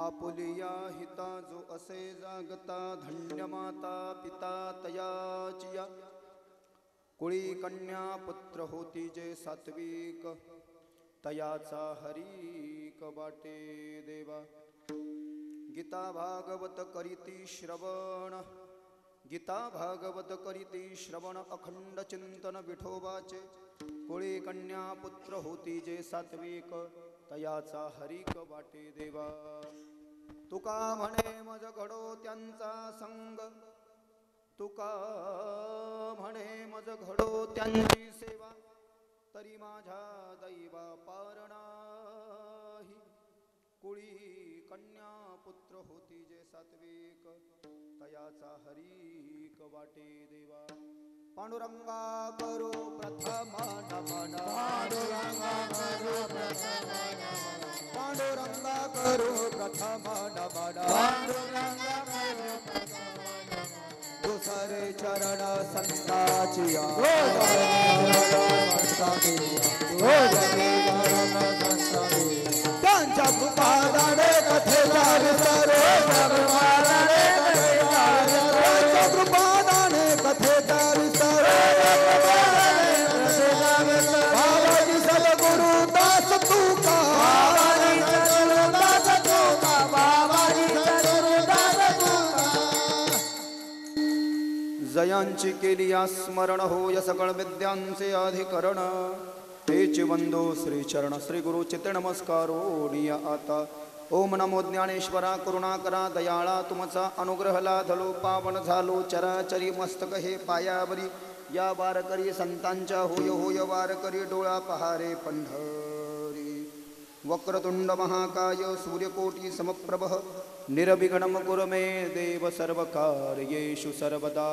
Apulia हिता जो असे जागता धन्य माता पिता तयाचिया कुळी कन्या पुत्र होती जे सात्विक तयाचा हरिक वाटे देवा गीता भागवत करीती श्रवण अखंड चिंतन विठोबाचे कुळी कन्या पुत्र होती जे सात्विक तयाचा हरिक वाटे देवा तुका म्हणे मज घडो त्यांचा संग तुका म्हणे मज घडो त्यांची सेवा तरी माझ्या दैवा पारणाही कुळी कन्या पुत्र होती जे सात्विक तयाचा हरिक वाटे देवा पांडुरंगा करो प्रथम नमन पांडुरंगा करो प्रथम नमन दुसरे चरण संताचिया त्यांच्या कृपादाने कथेदार सरे त्यांच्या कृपादाने कथेदार सरे बाबाजी सद्गुरु दास तुका जयांची केली स्मरण होय सकळ विद्यांचे अधिकरण तेची वंदो श्री चरण श्री गुरु चित्त नमस्कारो निया आता ओम नमो ज्ञानेश्वरा करुणाकरा दयाळा तुमचा अनुग्रह लाधलो पावन झालो चराचरी मस्तक हे पायावरी या वारकरी संतांच्या होय होय वारकरी डोळा पहारे पंढरी वक्रतुंड महाकाय सूर्यकोटी समप्रभ निर्विघ्नं कुरु मे देव सर्वकार्येषु सर्वदा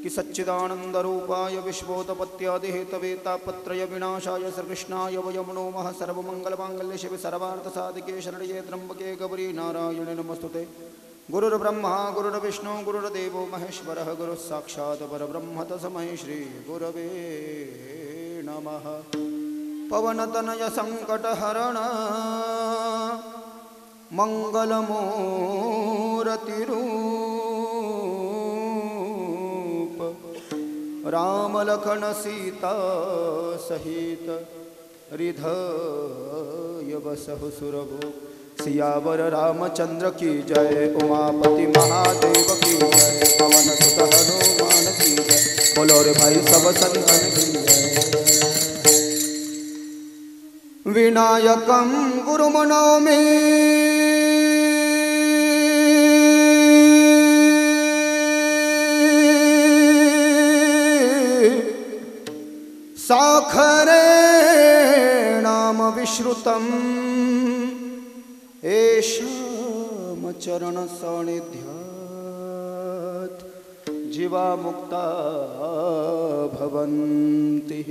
कि सच्चिदानंद रूपाय विश्वोत्पत्त्यादि हेतवे तापत्रय विनाशाय श्रीकृष्णाय वयं नमः सर्वमंगलमांगल्ये शिवे सर्वार्थसाधिके शरण्ये त्र्यंबके गौरी नारायणे नमस्तुते गुरुर्ब्रह्मा गुरुर्विष्णु गुरुर्देवो महेश्वरः गुरुः साक्षात् परब्रह्म तस्मै श्री गुरवे नमः पवनतनय संकटहरण मंगलमूर्तिरूप राम लखन सीता सहित हृदय बसहु सुरभु सियावर रामचंद्र की जय उमापति महादेव की जय पवन सुत हनुमान की जय बोलो रे भाई सब संतन की जय विनायकं गुरुमनोमि साखरे नाम विश्रुतम् एषाम चरण सानिध्यात् जीवा मुक्ता भवन्ति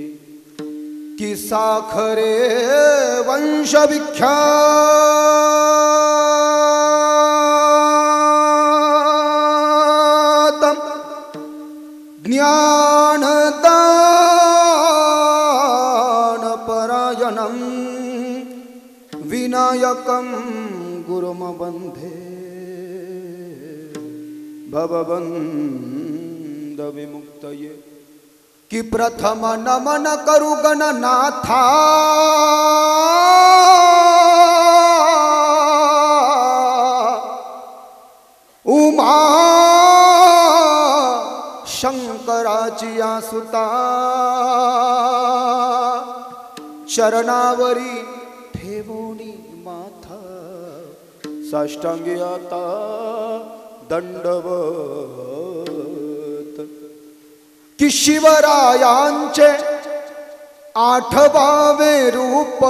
कि साखरे वंश विख्यात ज्ञानदान परायणं विनायकं गुरुम वन्दे भवबन्ध विमुक्तये कि प्रथम नमन करु गणनाथा उमा शंकराची सुता चरणावरी ठेवोनी माथा साष्टांगी आता दंडवत कि शिवरायांचे आठवावे रूप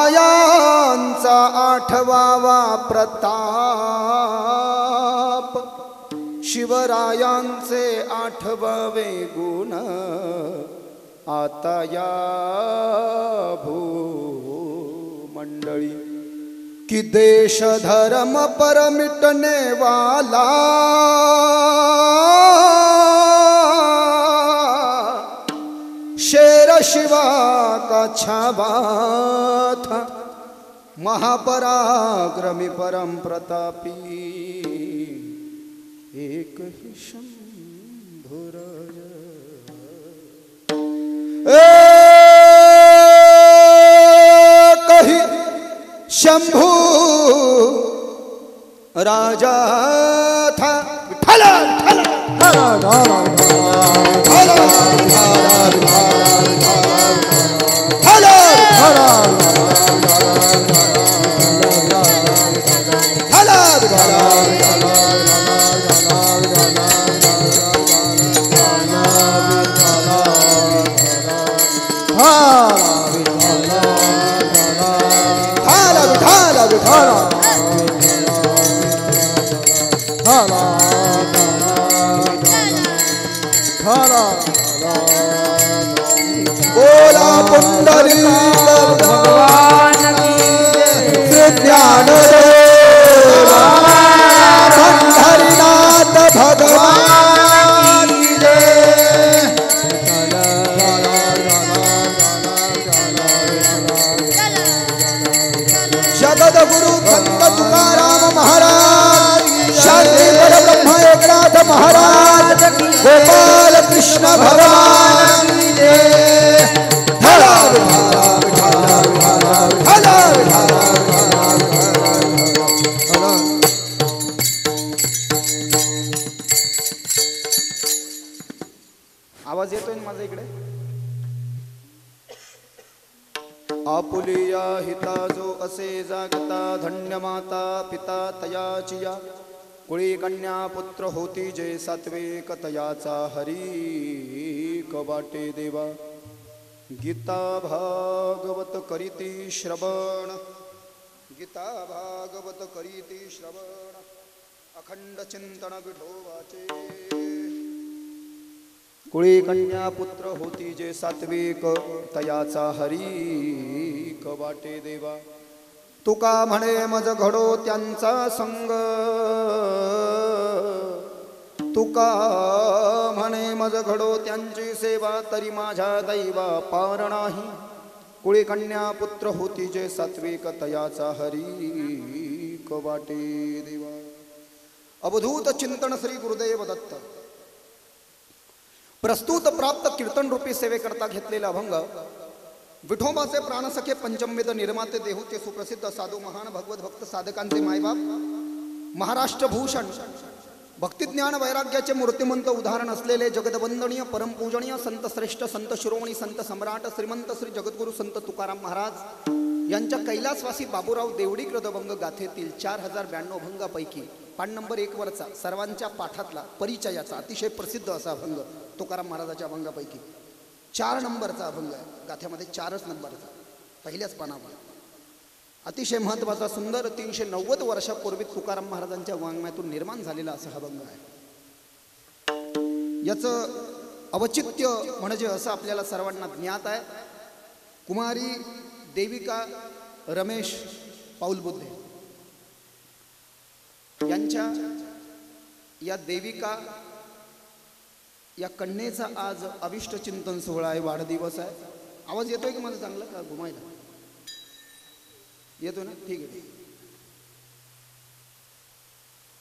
शिवरायांचा आठवावा प्रताप शिवरायांचे आठवावे गुण आता या भूमंडळी कि देश धर्म पर मिटने वाला शेर शिवा का छावा था, महापराक्रमी परम प्रतापी एक ही शंभुराज। कही शंभु राजा था। ठला ठला ठला ठला बोला पुंडली भगवान ज्ञानदेव पंढरीनाथ भगवान जगद्गुरु संत तुकाराम महाराज, शांती परब्रह्म एकनाथ महाराज, गोपाल कृष्ण भगवान। आवाज येतोय ना माझा इकडे? आपुलिया हिता जो असे जागता, धन्य माता पिता तयाचिया, कुळी कन्या पुत्र होती जे सात्विक तयाचा हरी कवाटे देवा। गीता भागवत करीती श्रवण, गीता भागवत करीती श्रवण, अखंड चिंतन विठोबाचे। कुळी कन्या पुत्र होती जे सात्विक तयाचा हरी कवाटे देवा। तुका म्हणे मज घडो त्यांचा संग, तुका म्हणे मज घडो त्यांची सेवा, तरी माझ्या दैवा पार नाही। कुळी कन्या पुत्र होती जे सात्विक तयाचा हरी कवाटे देवा। अवधूत चिंतन श्री गुरुदेव दत्त। प्रस्तुत प्राप्त कीर्तन रूपी सेवेकरता घेतलेला अभंग विठोबाचे प्राणसखे पंचमवेद निर्माते देहूचे सुप्रसिद्ध साधू महान भगवत भक्त साधकांचे मायबाप, महाराष्ट्र भूषण, भक्तिज्ञान वैराग्याचे मूर्तिमंत उदाहरण असलेले जगदवंदनीय परमपूजनीय संत श्रेष्ठ संत शिरोमणी संत सम्राट श्रीमंत श्री जगद्गुरु संत तुकाराम महाराज यांच्या कैलासवासी बाबूराव देवडीकृत अभंग गाथेतील 4092 अभंगापैकी पान नंबर 1 वरचा सर्वांच्या पाठातला परिचयाचा अतिशय प्रसिद्ध असा अभंग तुकाराम महाराजाच्या अभंगापैकी 4 नंबरचा अभंग आहे। गाथ्यामध्ये 4च नंबरचा, पहिल्याच पानावर अतिशय महत्त्वाचा सुंदर 390 वर्षापूर्वी तुकाराम महाराजांच्या वाङ्मयातून निर्माण झालेला असा हा अभंग आहे। याचं अवचित्य म्हणजे असं आपल्याला सर्वांना ज्ञात आहे। कुमारी देविका रमेश पाऊलबुद्धे यांच्या या देविका या कन्येचा आज अभिष्ट चिंतन सोहळा आहे, वाढदिवस आहे। आवाज येतोय की माझा चांगला का घुमायला येतो ना? ठीक आहे।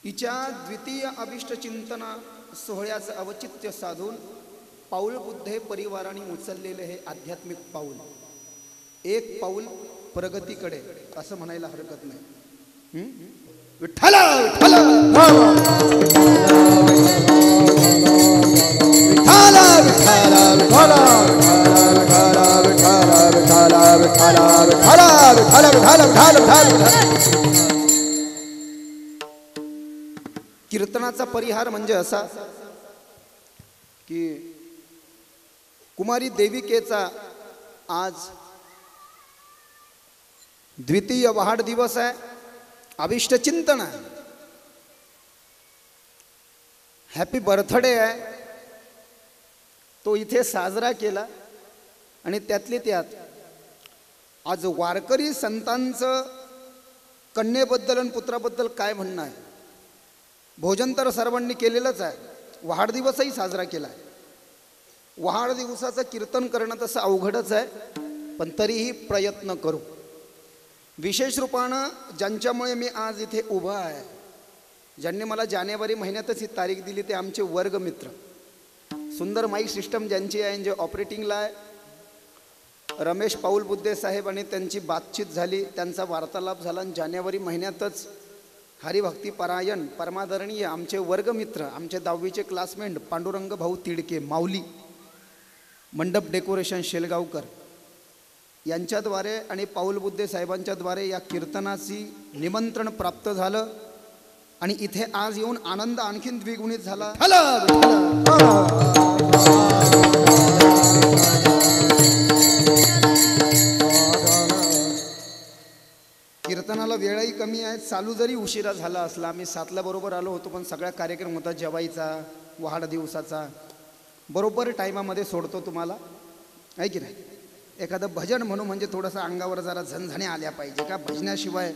हिच्या द्वितीय अभिष्ट चिंतना सोहळ्याचं अवचित्य साधून पाऊल बुद्धे परिवाराने उचललेले हे आध्यात्मिक पाऊल, एक पाऊल प्रगतीकडे असं म्हणायला हरकत नाही। विठ्ठला विठ्ठला कीर्तनाचा परिहार म्हणजे असा की कुमारी देविकेचा आज द्वितीय वाढदिवस आहे, अभिष्ट चिंतन आहे, हॅपी बर्थडे आहे, तो इथे साजरा केला। आणि त्यातली त्यात आज वारकरी संतांचं कन्येबद्दल आणि पुत्राबद्दल काय म्हणणं आहे? भोजन तर सर्वांनी केलेलंच आहे, वाढदिवसही साजरा केला आहे. वाढदिवसाचं कीर्तन करणं तसं अवघडच आहे, पण तरीही प्रयत्न करू. विशेष रूपानं ज्यांच्यामुळे मी आज इथे उभा आहे, ज्यांनी मला जानेवारी महिन्यातच ही तारीख दिली, ते आमचे वर्गमित्र. सुंदर माईक सिस्टम ज्यांची आहे, जे ऑपरेटिंगला आहे, रमेश पाऊल बुद्धे साहेब, आणि त्यांची बातचीत झाली, त्यांचा वार्तालाप झाला. आणि जानेवारी महिन्यातच हरिभक्ती परायण परमादरणीय आमचे वर्गमित्र, आमचे 10वीचे क्लासमेट पांडुरंग भाऊ तिडके माऊली, मंडप डेकोरेशन शेलगावकर यांच्याद्वारे आणि पाऊल बुद्धे साहेबांच्याद्वारे या कीर्तनाची निमंत्रण प्राप्त झालं. आणि इथे आज येऊन आनंद आणखीन द्विगुणित झाला. कीर्तनाला वेळही कमी आहे. चालू जरी उशिरा झाला असला, आम्ही 7ला बरोबर आलो होतो, पण सगळा कार्यक्रम होता जेवायचा, वाढदिवसाचा, बरोबर टायमामध्ये सोडतो तुम्हाला, आहे की नाही? एखादं भजन म्हणू म्हणजे थोडंसं अंगावर जरा झणझणे आल्या पाहिजे का? भजनाशिवाय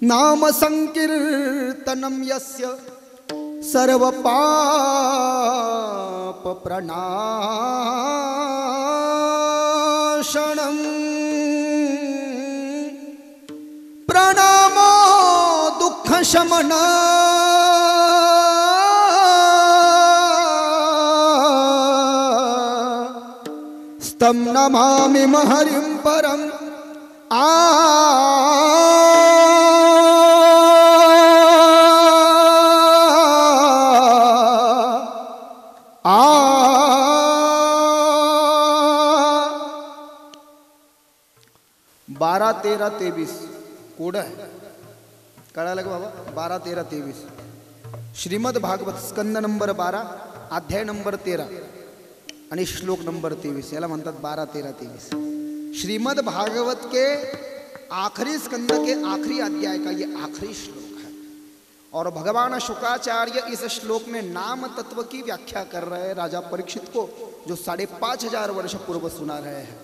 नाम संकीर्तनम यस्य सर्व पाप प्रणाशनम प्रणामो दुःख शमन स्तम नमामि महरिं परम बारा 13 23 कोड आहे, कळालं का बाबा? 12 13 23 श्रीमद भागवत स्कंद नंबर 12 अध्याय नंबर 13 आणि श्लोक नंबर 23, याला म्हणतात 12 13 23. श्रीमद भागवत के आखिरी स्कंद के आखिरी अध्याय का ये आखिरी श्लोक है. और भगवान शुकाचार्य इस श्लोक में नाम तत्व की व्याख्या कर रहे हैं राजा परीक्षित को, जो 5500 वर्ष पूर्व सुना रहे हैं.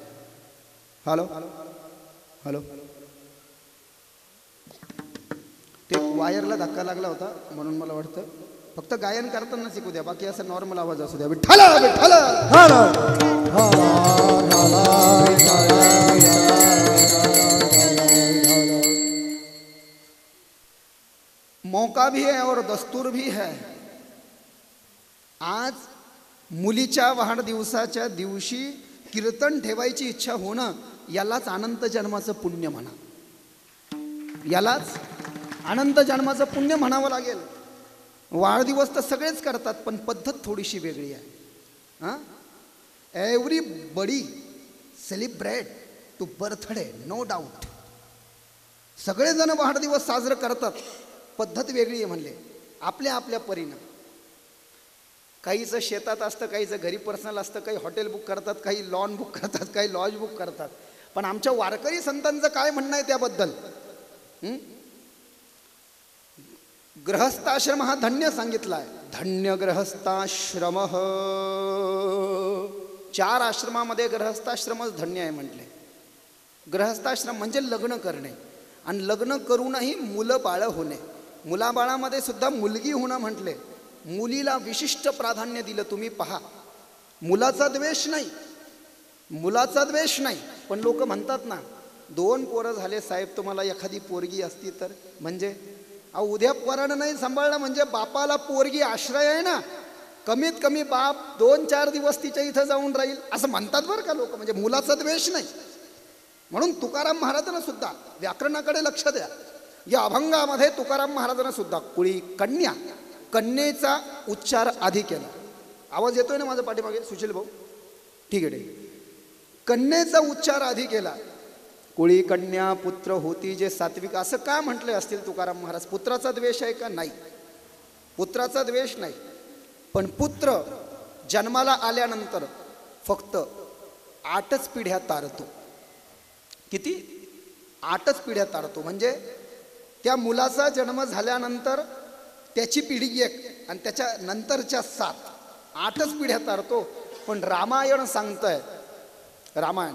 हॅलो हॅलो, ते वायरला धक्का लागला होता म्हणून मला वाटतं फक्त गायन करताना शिकू द्या, बाकी असं नॉर्मल आवाज असू द्या. विठ्ठल विठ्ठल. मौका भी है और दस्तूर भी है. आज मुलीच्या वाढदिवसाच्या दिवशी कीर्तन ठेवायची इच्छा होणं, यालाच अनंत जन्माचं पुण्य म्हणा, यालाच अनंत जन्माचं पुण्य म्हणावं लागेल. वाढदिवस तर सगळेच करतात, पण पद्धत थोडीशी वेगळी आहे. हां, everybody celebrate to birthday, no doubt. सगळेजण वाढदिवस साजरं करतात, पद्धत वेगळी आहे म्हणले, आपल्या आपल्या परीनं. काहीचं शेतात असतं, काहीचं घरी पर्सनल असतं, काही हॉटेल बुक करतात, काही लॉन बुक करतात, काही लॉज बुक करतात. पण आमच्या वारकरी संतांचं काय म्हणणं आहे त्याबद्दल? गृहस्थाश्रम हा धन्य सांगितला आहे. धन्य गृहस्थाश्रम. 4 आश्रमामध्ये गृहस्थाश्रमच धन्य आहे म्हटले. गृहस्थाश्रम म्हणजे लग्न करणे, आणि लग्न करूनही मुलं बाळं होणे. मुलाबाळामध्ये सुद्धा मुलगी होणं म्हटले. मुलीला विशिष्ट प्राधान्य दिलं. तुम्ही पहा, मुलाचा द्वेष नाही, मुलाचा द्वेष नाही, पण लोक म्हणतात ना, 2 पोरं झाले साहेब, तुम्हाला एखादी पोरगी असती तर, म्हणजे उद्या पोरानं नाही सांभाळलं म्हणजे बापाला पोरगी आश्रय आहे ना, कमीत कमी बाप 2-4 दिवस तिच्या इथं जाऊन राहील असं म्हणतात बरं का लोक. म्हणजे मुलाचा द्वेष नाही. म्हणून तुकाराम महाराजांना सुद्धा व्याकरणाकडे लक्ष द्या. या अभंगामध्ये तुकाराम महाराजांना सुद्धा कुळी कन्या, कन्येचा उच्चार आधी केला. आवाज येतोय ना माझ्या पाठीमागे सुशील भाऊ? ठीक आहे, ठीक आहे. कन्येचा उच्चार आधी केला. कुळी कन्या पुत्र होती जे सात्विक, असं का म्हटले असतील तुकाराम महाराज? पुत्राचा द्वेष आहे का? नाही, पुत्राचा द्वेष नाही. पण पुत्र जन्माला आल्यानंतर फक्त 8च पिढ्या तारतो. किती? 8च पिढ्या तारतो. म्हणजे त्या मुलाचा जन्म झाल्यानंतर त्याची पिढी 1 आणि त्याच्या नंतरच्या 7, 8च पिढ्या तारतो. पण रामायण सांगतंय, रामायण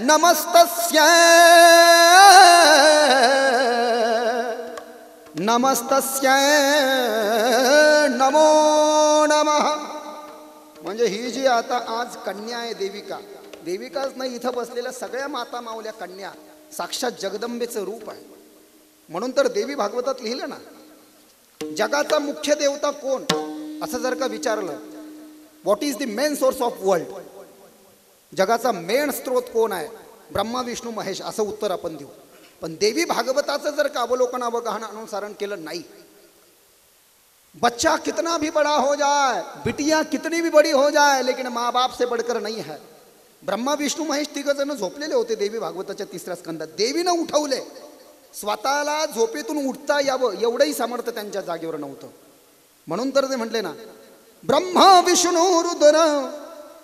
नमस्तस्य नमस्तस्य नमो नमः. म्हणजे ही जी आता आज कन्या आहे देविका, देविकाच नाही, इथं बसलेल्या सगळ्या माता मावल्या कन्या साक्षात जगदंबेचं रूप आहे. म्हणून तर देवी भागवतात लिहिलं ना, जगाचा मुख्य देवता कोण असं जर का विचारलं, what is the main source of world, जगाचा मेन स्त्रोत कोण आहे, ब्रह्मा विष्णू महेश असं उत्तर आपण देऊ. पण देवी भागवताचं जर का अवलोकन अवगाहन अनुसरण केलं नाही, बच्चा कितना भी बड़ा हो जाए, बिटिया कितनी भी बड़ी हो जाए, लेकिन माँ बाप से बढ़कर नहीं है. ब्रह्मा विष्णू महेश तिघजण झोपलेले होते देवी भागवताच्या 3ऱ्या स्कंदात. देवीनं उठवले, स्वतःला झोपेतून उठता यावं एवढंही सामर्थ्य त्यांच्या जागेवर नव्हतं. म्हणून तर ते म्हटले ना, ब्रह्मा विष्णू रुद्र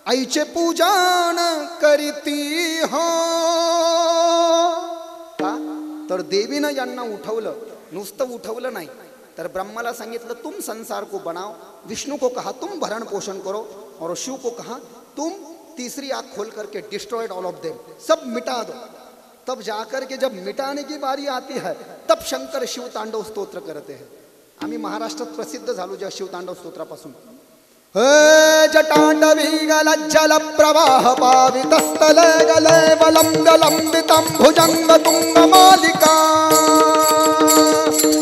आईचे पूजन करीती हो. का तर देवीनं यांना उठवलं, नुसतं उठवलं नाही तर ब्रह्माला सांगितलं तुम संसार को बनाओ, विष्णु को कहा तुम भरण पोषण करो, और शिव को कहा तुम तीसरी आंख खोल करके डिस्ट्रॉयड ऑल ऑफ देम, सब मिटा दो. तब जाकर के जब मिटाने की बारी आती है तब शंकर शिव तांडव स्तोत्र करते हैं. आम्ही महाराष्ट्रात प्रसिद्ध झालो ज्या शिव तांडव स्तोत्रापासून. जटांडवी गलज्जल प्रवाह पावितस्थल गले वलंब लंबितं भुजंग तुंग मालिका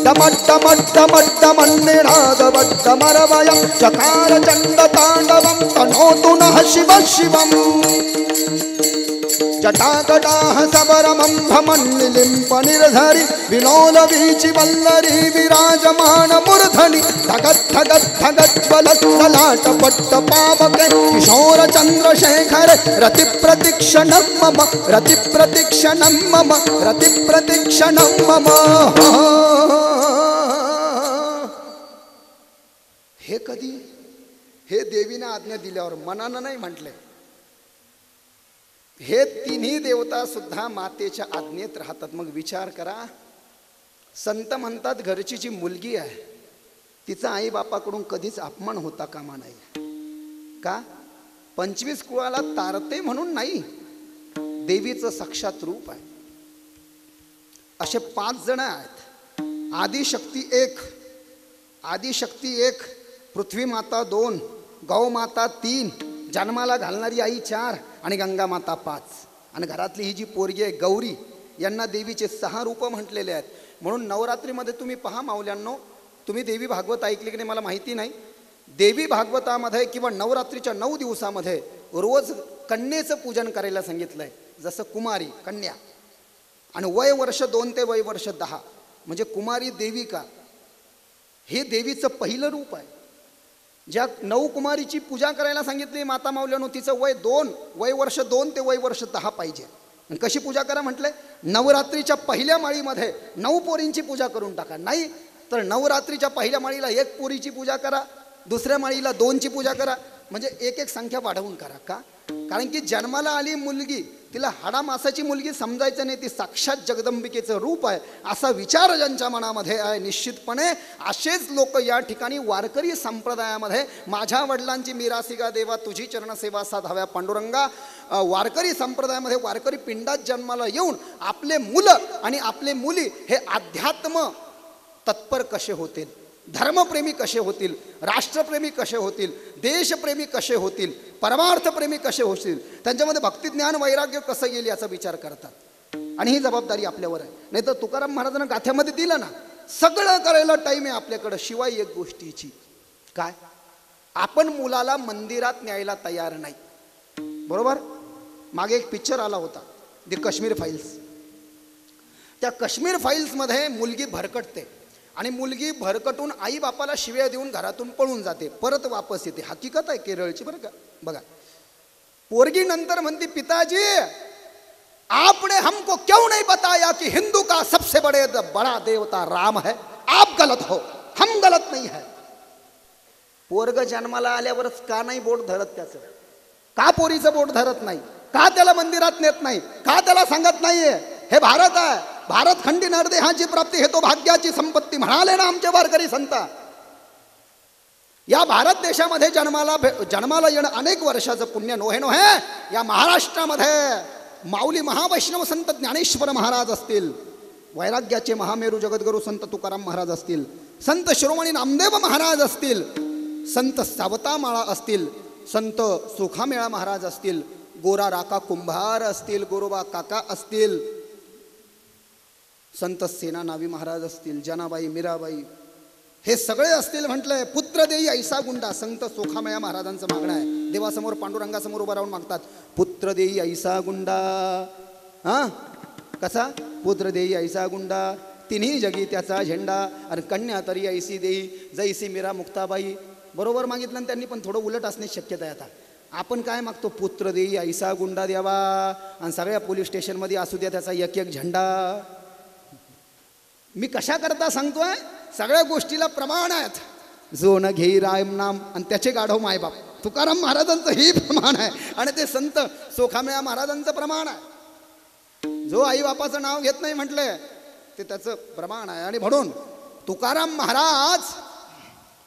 डमड्डमड्डमड्डमन्निनाद वड्डमरवयं चकार चंड तांडवं तनोतु नः शिव शिवम्. जटाकटाह सबरमं भमन्निलिम्प निर्धरि विनोद वीचि वल्लरी विराजमान मूर्धनि धगत् धगत् धगज्ज्वलत् ललाट पट्ट पावके किशोर चंद्रशेखर रति प्रतीक्षणं मम, रति प्रतीक्षणं मम, रति प्रतीक्षणं मम. हे कधी, हे देवीने आज्ञा दिल्यावर, मनानं नाही म्हटले. हे तिन्ही देवता सुद्धा मातेच्या आज्ञेत राहतात. मग विचार करा, संत म्हणतात घरची जी मुलगी आहे तिचा आई बापाकडून कधीच अपमान होता कामा नाही. का? 25 कुळाला तारते म्हणून नाही, देवीचं साक्षात रूप आहे. असे 5 जण आहेत. आदिशक्ती 1, आदिशक्ती 1, पृथ्वी माता 2, गौ माता 3, जन्माला घालणारी आई 4 आणि गंगा माता 5. आणि घरातली ही जी पोरगी आहे गौरी, यांना देवीचे 6 रूप म्हटलेले आहेत. म्हणून नवरात्रीमध्ये तुम्ही पहा माऊल्यांनो, तुम्ही देवी भागवत ऐकली की नाही मला माहिती नाही, देवी भागवतामध्ये किंवा नवरात्रीच्या 9 दिवसामध्ये रोज कन्येचं पूजन करायला सांगितलं आहे. जसं कुमारी कन्या, आणि वय वर्ष 2 ते वय वर्ष 10 म्हणजे कुमारी देविका, हे देवीचं पहिलं रूप आहे. ज्या 9 कुमारीची पूजा करायला सांगितली माता माऊल्यानं, तिचं वय वर्ष 2 ते वय वर्ष 10 पाहिजे. आणि कशी पूजा करा म्हटलंय? नवरात्रीच्या पहिल्या माळीमध्ये 9 पोरींची पूजा करून टाका. नाही तर नवरात्रीच्या पहिल्या माळीला 1 पोरीची पूजा करा, दुसऱ्या माळीला 2ची पूजा करा, म्हणजे एक संख्या वाढवून करा. का? कारण की जन्माला आली मुलगी, तिला हाडामासाची मुलगी समजायचं नाही, ती साक्षात जगदंबिकेचं रूप आहे असा विचार ज्यांच्या मनामध्ये आहे, निश्चितपणे असेच लोक या ठिकाणी वारकरी संप्रदायामध्ये माझ्या वडिलांची मिरासिगा देवा तुझी चरणसेवा साधाव्या पांडुरंगा, वारकरी संप्रदायामध्ये वारकरी पिंडात जन्माला येऊन आपले मुलं आणि आपले मुली हे अध्यात्म तत्पर कसे होतील, धर्मप्रेमी कसे होतील, राष्ट्रप्रेमी कसे होतील, देशप्रेमी कसे होतील, परमार्थप्रेमी कसे होतील, त्यांच्यामध्ये भक्ती ज्ञान वैराग्य कसं येईल याचा विचार करतात. आणि ही जबाबदारी आपल्यावर आहे. नाही तर तुकाराम महाराजांना गाथ्यामध्ये दिलं ना, सगळं करायला टाईम आहे आपल्याकडं, शिवाय एक गोष्टीची, काय? आपण मुलाला मंदिरात न्यायला तयार नाही. बरोबर? मागे एक पिक्चर आला होता, द काश्मीर फाईल्स. त्या काश्मीर फाईल्समध्ये मुलगी भरकटते आणि मुलगी भरकटून आई बापाला शिव्या देऊन घरातून पळून जाते, परत वापस येते. हकीकत आहे केरळची बरं का. बघा, पोरगी नंतर म्हणती, पिताजी आपने हमको क्यों नहीं बताया कि हिंदू का सबसे बड़ा देवता राम है, आप गलत हो, हम गलत नहीं है. पोरग जन्माला आल्यावरच का नाही बोट धरत त्याचं? का पोरीचं बोट धरत नाही? का त्याला मंदिरात नेत नाही? का त्याला सांगत नाहीये हे भारत आहे, भारत खंडी नरदेहाची प्राप्ती हे तो भाग्याची संपत्ती म्हणाले ना आमचे वारकरी संत. या भारत देशामध्ये जन्माला येणं अनेक वर्षाचं पुण्य नोहे. या महाराष्ट्रामध्ये माऊली महावैष्णव संत ज्ञानेश्वर महाराज असतील, वैराग्याचे महामेरू जगद्गुरू संत तुकाराम महाराज असतील, संत शिरोमणी नामदेव महाराज असतील, संत सावतामाळा असतील, संत सुखामेळा महाराज असतील, गोरा राका कुंभार असतील, गोरोबा काका असतील, संत सेना नावी महाराज असतील, जनाबाई मीराबाई, हे सगळे असतील. म्हटलंय पुत्र देई ऐसा गुंडा. संत सोखामेळा महाराजांचं मागणं आहे. देवासमोर पांडुरंगासमोर उभं राहून मागतात, पुत्र देई ऐसा गुंडा. हां, कसा? पुत्र देई ऐसा गुंडा, तिन्ही जगी त्याचा झेंडा, आणि कन्या तरी ऐसी देई जैसी मीरा मुक्ताबाई. बरोबर मागितलं त्यांनी, पण थोडं उलट असण्याची शक्यता आहे. आता आपण काय मागतो? पुत्र देई ऐसा गुंडा द्यावा, आणि सगळ्या पोलीस स्टेशनमध्ये असू द्या त्याचा एक एक झेंडा. मी कशा करता सांगतोय? सगळ्या गोष्टीला प्रमाण आहेत. जो न घेई राम नाम, आणि त्याचे गाढव मायबाप. तुकाराम महाराजांचं हे प्रमाण आहे, आणि ते संत सोखामेळा महाराजांचं प्रमाण आहे. जो आई बापाचं नाव घेत नाही म्हटलंय ते त्याचं प्रमाण आहे. आणि म्हणून तुकाराम महाराज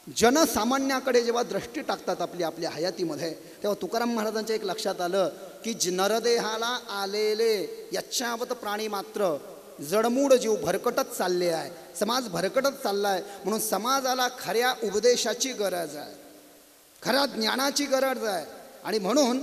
जनसामान्याकडे जेव्हा दृष्टी टाकतात आपल्या हयातीमध्ये, तेव्हा तुकाराम महाराजांच्या एक लक्षात आलं की नरदेहाला आलेले यच्छावत प्राणी मात्र जडमूड जीव भरकटत चालले आहे, समाज भरकटत चालला आहे. म्हणून समाजाला खऱ्या उपदेशाची गरज आहे, खऱ्या ज्ञानाची गरज आहे. आणि म्हणून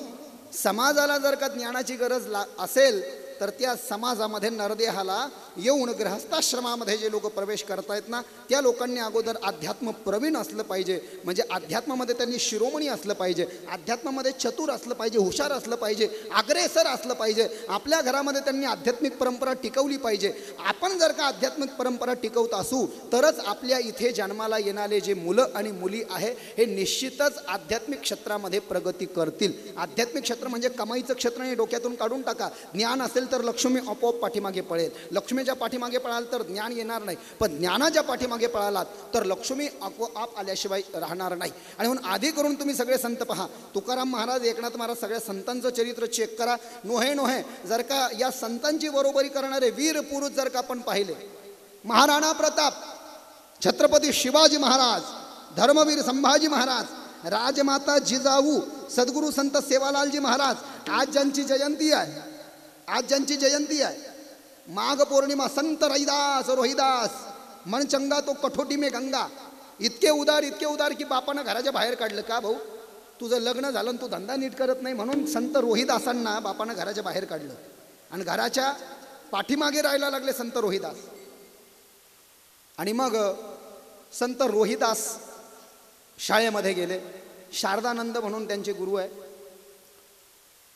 समाजाला जर का ज्ञानाची गरज असेल तर त्या समाजामध्ये नरदेहाला येऊन गृहस्थाश्रमामध्ये जे लोक प्रवेश करतायत ना, त्या लोकांनी अगोदर अध्यात्म प्रवीण असलं पाहिजे. म्हणजे अध्यात्मामध्ये त्यांनी शिरोमणी असलं पाहिजे, अध्यात्मामध्ये चतुर असलं पाहिजे, हुशार असलं पाहिजे, अग्रेसर असलं पाहिजे. आपल्या घरामध्ये त्यांनी आध्यात्मिक परंपरा टिकवली पाहिजे. आपण जर का आध्यात्मिक परंपरा टिकवत असू तरच आपल्या इथे जन्माला येणारे जे मुलं आणि मुली आहे हे निश्चितच आध्यात्मिक क्षेत्रामध्ये प्रगती करतील. आध्यात्मिक क्षेत्र म्हणजे कमाईचं क्षेत्र हे डोक्यातून काढून टाका. ज्ञान असेल तर लक्ष्मी आपोआप पाठीमागे पळेल. लक्ष्मीच्या पाठीमागे पळाल तर ज्ञान येणार नाही, पण ज्ञानाच्या पाठीमागे पळालात तर लक्ष्मी आपोआप आल्याशिवाय राहणार नाही. आणि म्हणून आधी करून तुम्ही सगळे संत पहा. तुकाराम महाराज, एकनाथ महाराज, सगळ्या संतांचं चरित्र चेक करा. नोहे जर का या संतांची बरोबरी करणारे वीर पुरुष जर का आपण पाहिले, महाराणा प्रताप, छत्रपती शिवाजी महाराज, धर्मवीर संभाजी महाराज, राजमाता जिजाऊ, सद्गुरू संत सेवालालजी महाराज, आज ज्यांची जयंती आहे, माघ पौर्णिमा, संत रोहिदास, मन चंगा तो कठोटी में गंगा. इतके उदार की बापानं घराच्या बाहेर काढलं. का भाऊ? तुझं लग्न झालं तू धंदा नीट करत नाही म्हणून संत रोहिदासांना बापानं घराच्या बाहेर काढलं, आणि घराच्या पाठीमागे राहायला लागले संत रोहिदास. आणि मग संत रोहिदास शाळेमध्ये गेले. शारदानंद म्हणून त्यांचे गुरु आहे.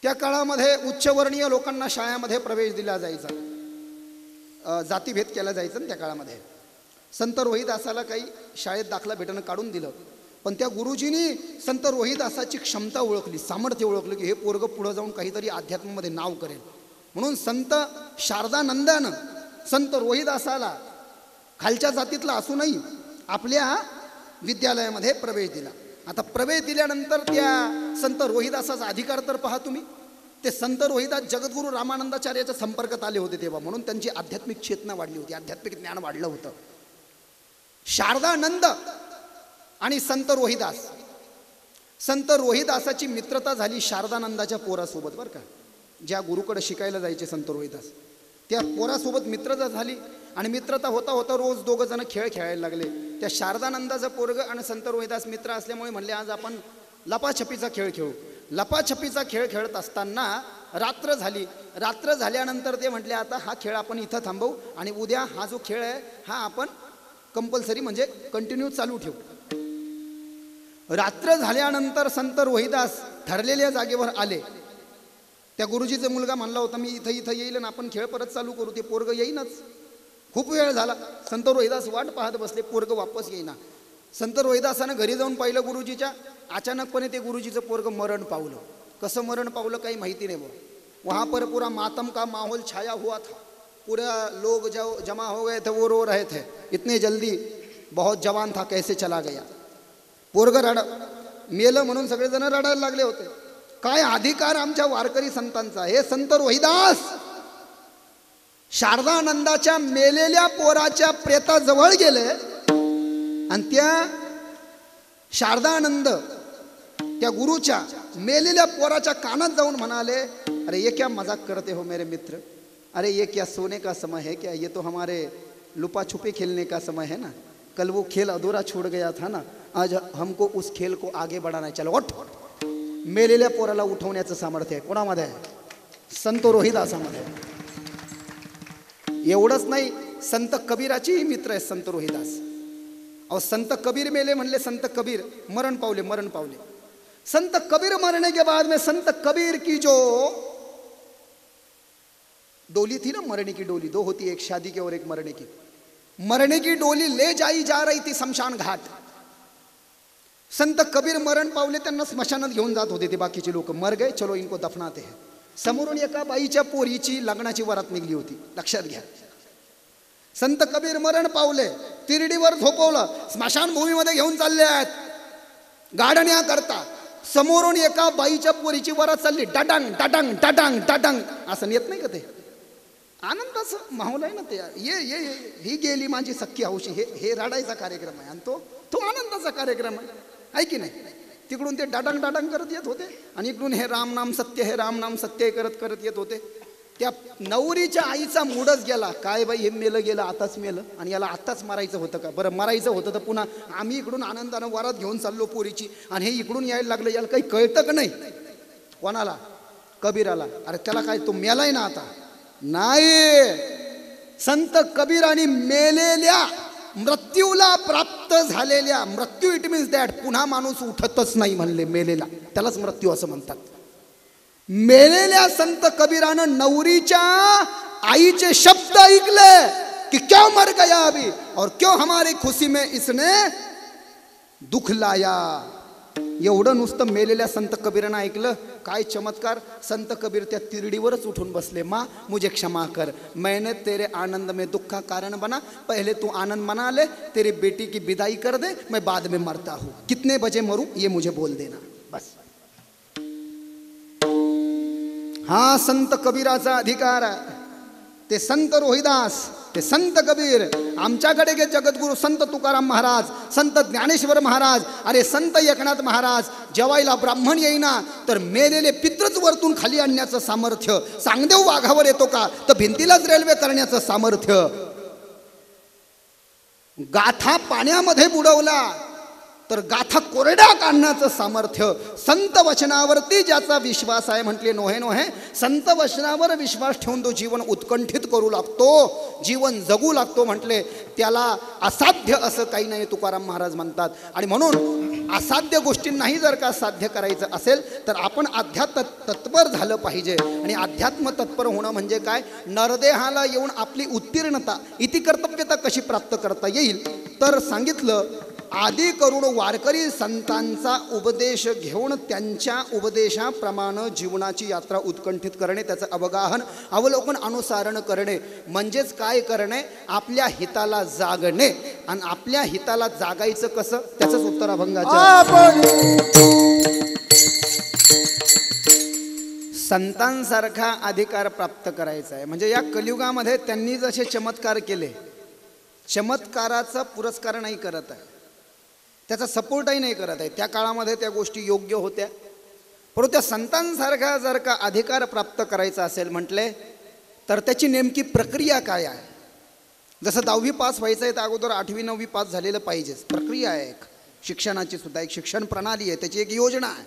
त्या काळामध्ये उच्चवर्णीय लोकांना शाळेमध्ये प्रवेश दिला जायचा, जातीभेद केला जायचा. त्या काळामध्ये संत रोहिदासाला काही शाळेत दाखला भेटणं काढून दिलं, पण त्या गुरुजींनी संत रोहिदासाची क्षमता ओळखली, सामर्थ्य ओळखलं की हे पोरग पुढं जाऊन काहीतरी अध्यात्मामध्ये नाव करेल. म्हणून संत शारदानंदानं संत रोहिदासाला खालच्या जातीतला असूनही आपल्या विद्यालयामध्ये प्रवेश दिला. आता प्रवेश दिल्यानंतर त्या संत रोहिदासाचा अधिकार तर पहा तुम्ही. ते संत रोहिदास जगद्गुरू रामानंदाचार्याच्या संपर्कात आले होते तेव्हा, म्हणून त्यांची आध्यात्मिक चेतना वाढली होती, आध्यात्मिक ज्ञान वाढलं होतं. शारदानंद आणि संत रोहिदासाची मित्रता झाली शारदानंदाच्या पोरासोबत, बरं का. ज्या गुरुकडे शिकायला जायचे संत रोहिदास, त्या पोरासोबत मित्रता झाली. आणि मित्रता होता होता रोज दोघं जण खेळ खेळायला लागले. त्या शारदानंदाचं पोरग आणि संत रोहिदास मित्र असल्यामुळे म्हणले आज आपण लपाछपीचा खेळ खेळू. लपाछपीचा खेळ खेळत असताना रात्र झाली. रात्र झाल्यानंतर ते म्हटले आता हा खेळ आपण इथं थांबवू आणि उद्या हा जो खेळ आहे हा आपण कंपल्सरी म्हणजे कंटिन्यू चालू ठेवू. रात्र झाल्यानंतर संत रोहिदास ठरलेल्या जागेवर आले. त्या गुरुजीचा मुलगा म्हणला होता मी इथं येईल आणि आपण खेळ परत चालू करू. ते पोरग येईनच. खूप वेळ झाला. संत रोहिदास वाट पाहत बसले, पोरग वापस येईना. संत रोहिदासानं घरी जाऊन पाहिलं गुरुजीच्या. अचानकपणे ते गुरुजीचं पोरग मरण पावलं. कसं मरण पावलं काही माहिती नाही. वहाँ पर पूरा मातम का माहौल छाया हुआ था. पूरा लोग जो जमा हो गए थे वो रो रहे थे, इतने जल्दी बहुत जवान था कैसे चला गया. पोरग मेलं म्हणून सगळेजण रडायला लागले होते. काय अधिकार आमच्या वारकरी संतांचा. हे संत रोहिदास शारदानंदाच्या मेलेल्या पोराच्या प्रेताजवळ गेले आणि त्या शारदानंद त्या गुरुच्या मेलेल्या पोराच्या कानात जाऊन म्हणाले अरे ये क्या मजाक करते हो मेरे मित्र, अरे ये क्या सोने का समय है क्या, ये तो हमारे लुपा छुपी खेलने का समय है ना, कल वो खेल अधूरा छोड़ गया था ना, आज हमको उस खेल को आगे बढ़ाना है. चलो उठ. मेलेल्या पोराला उठवण्याचं सामर्थ्य आहे कोणामध्ये आहे? संत रोहिदासामध्ये. एवढंच नाही, संत कबीराचेही मित्र आहे संत रोहिदास. अहो संत कबीर मेले म्हणले, संत कबीर मरण पावले. संत कबीर मरने के बाद में संत कबीर की जो डोली थी ना, मरने की डोली, दो होती, एक शादी की और एक मरने की. मरने की डोली ले जाई जा रही थी शमशान घाट. संत कबीर मरण पावले, त्यांना स्मशानात घेऊन जात होते ते बाकीचे लोक. मर गए, चलो इनको दफनाते हैं. समोरून एका बाईच्या पोरीची लग्नाची वरात निघली होती, लक्षात घ्या. संत कबीर मरण पावले, तिरडीवर झोपवलं, स्मशानभूमीमध्ये घेऊन चालले आहेत गाडण्या करता. समोरून एका बाईच्या पोरीची वरात चालली, टाटांग टाटांग टाटांग टाटांग. असं येत नाही का ते? आनंदाचं माहोल आहे ना ते. ये ही गेली माझी सख्खी हौशी, हे रडायचा कार्यक्रम आहे आणि तो आनंदाचा कार्यक्रम आहे की नाही? तिकडून ते डाटांग डाटांग करत येत होते आणि इकडून हे राम नाम सत्य, हे राम नाम सत्य करत येत होते. त्या नवरीच्या आईचा मूडच गेला, काय बाई हे मेलं गेलं, आताच मेलं आणि याला आत्ताच मारायचं होतं का? बरं मरायचं होतं तर पुन्हा आम्ही इकडून आनंदानं वरात घेऊन चाललो पोरीची आणि हे इकडून यायला लागलं, याला काही कळतं का नाही? कोणाला? कबीराला. अरे त्याला काय, तो मेलाय ना आता? नाही, संत कबीराने मेलेल्या, मृत्यूला प्राप्त झालेल्या, मृत्यू इट मीन्स दॅट पुन्हा माणूस उठतच नाही म्हणले मेलेला, त्यालाच मृत्यू असं म्हणतात. मेलेल्या संत कबीरानं नवरीच्या आईचे शब्द ऐकले की क्यों मर गया अभी और क्यों हमारी खुशी में इसने दुख लाया. एवढं नुसतं मेलेल्या संत कबीरानं ऐकलं. काय चमत्कार! संत कबीर त्या तिरडीवरच उठून बसले. माँ मुझे क्षमा कर, मैंने तेरे आनंद में दुख का कारण बना, पहले तू आनंद मना ले, तेरी बेटी की विदाई कर दे, मैं बाद में मरता हूँ, कितने बजे मरूं ये मुझे बोल देना बस. हा संत कबीराचा अधिकार आहे. ते संत रोहिदास, ते संत कबीर, आमच्याकडे गे जगद्गुरु संत तुकाराम महाराज, संत ज्ञानेश्वर महाराज, अरे संत एकनाथ महाराज. जेवायला ब्राह्मण येईना तर मेलेले पित्रच वरतून खाली आणण्याचं सामर्थ्य. सांगदेव वाघावर येतो का तर भिंतीलाच रेल्वे करण्याचं सामर्थ्य. गाथा पाण्यामध्ये बुडवला तर गाथा कोरड्या काढण्याचं सामर्थ्य. संत वचनावरती ज्याचा विश्वास आहे, म्हटले नोहे संत वचनावर विश्वास ठेवून तो जीवन उत्कंठित करू लागतो, जीवन जगू लागतो. म्हटले त्याला असाध्य असं काही नाही, तुकाराम महाराज म्हणतात. आणि म्हणून असाध्य गोष्टींनाही जर का साध्य करायचं असेल तर आपण अध्यात्म तत्पर झालं पाहिजे. आणि अध्यात्म तत्पर होणं म्हणजे काय? नरदेहाला येऊन आपली उत्तीर्णता, इति कर्तव्यता कशी प्राप्त करता येईल तर सांगितलं. आदी करून वारकरी संतांचा उपदेश घेऊन त्यांच्या उपदेशाप्रमाणे जीवनाची यात्रा उत्कंठित करणे, त्याचं अवगाहन, अवलोकन, अनुसरण करणे. म्हणजेच काय करणे? आपल्या हिताला जागणे. आणि आपल्या हिताला जागायचं कसं? त्याचंच उत्तर अभंगाचं. संतांसारखा अधिकार प्राप्त करायचा आहे. म्हणजे या कलियुगामध्ये त्यांनी जसे चमत्कार केले, चमत्काराचा पुरस्कार नाही करत आहे, त्याचा सपोर्टही नाही करत आहे. त्या काळामध्ये त्या गोष्टी योग्य होत्या, परंतु त्या संतांसारखा जर का अधिकार प्राप्त करायचा असेल म्हटले तर त्याची नेमकी प्रक्रिया काय आहे? जसं 10वी पास व्हायचं आहे तर अगोदर 8वी 9वी पास झालेलं पाहिजेच. प्रक्रिया आहे एक शिक्षणाची सुद्धा, एक शिक्षण प्रणाली आहे, त्याची एक योजना आहे.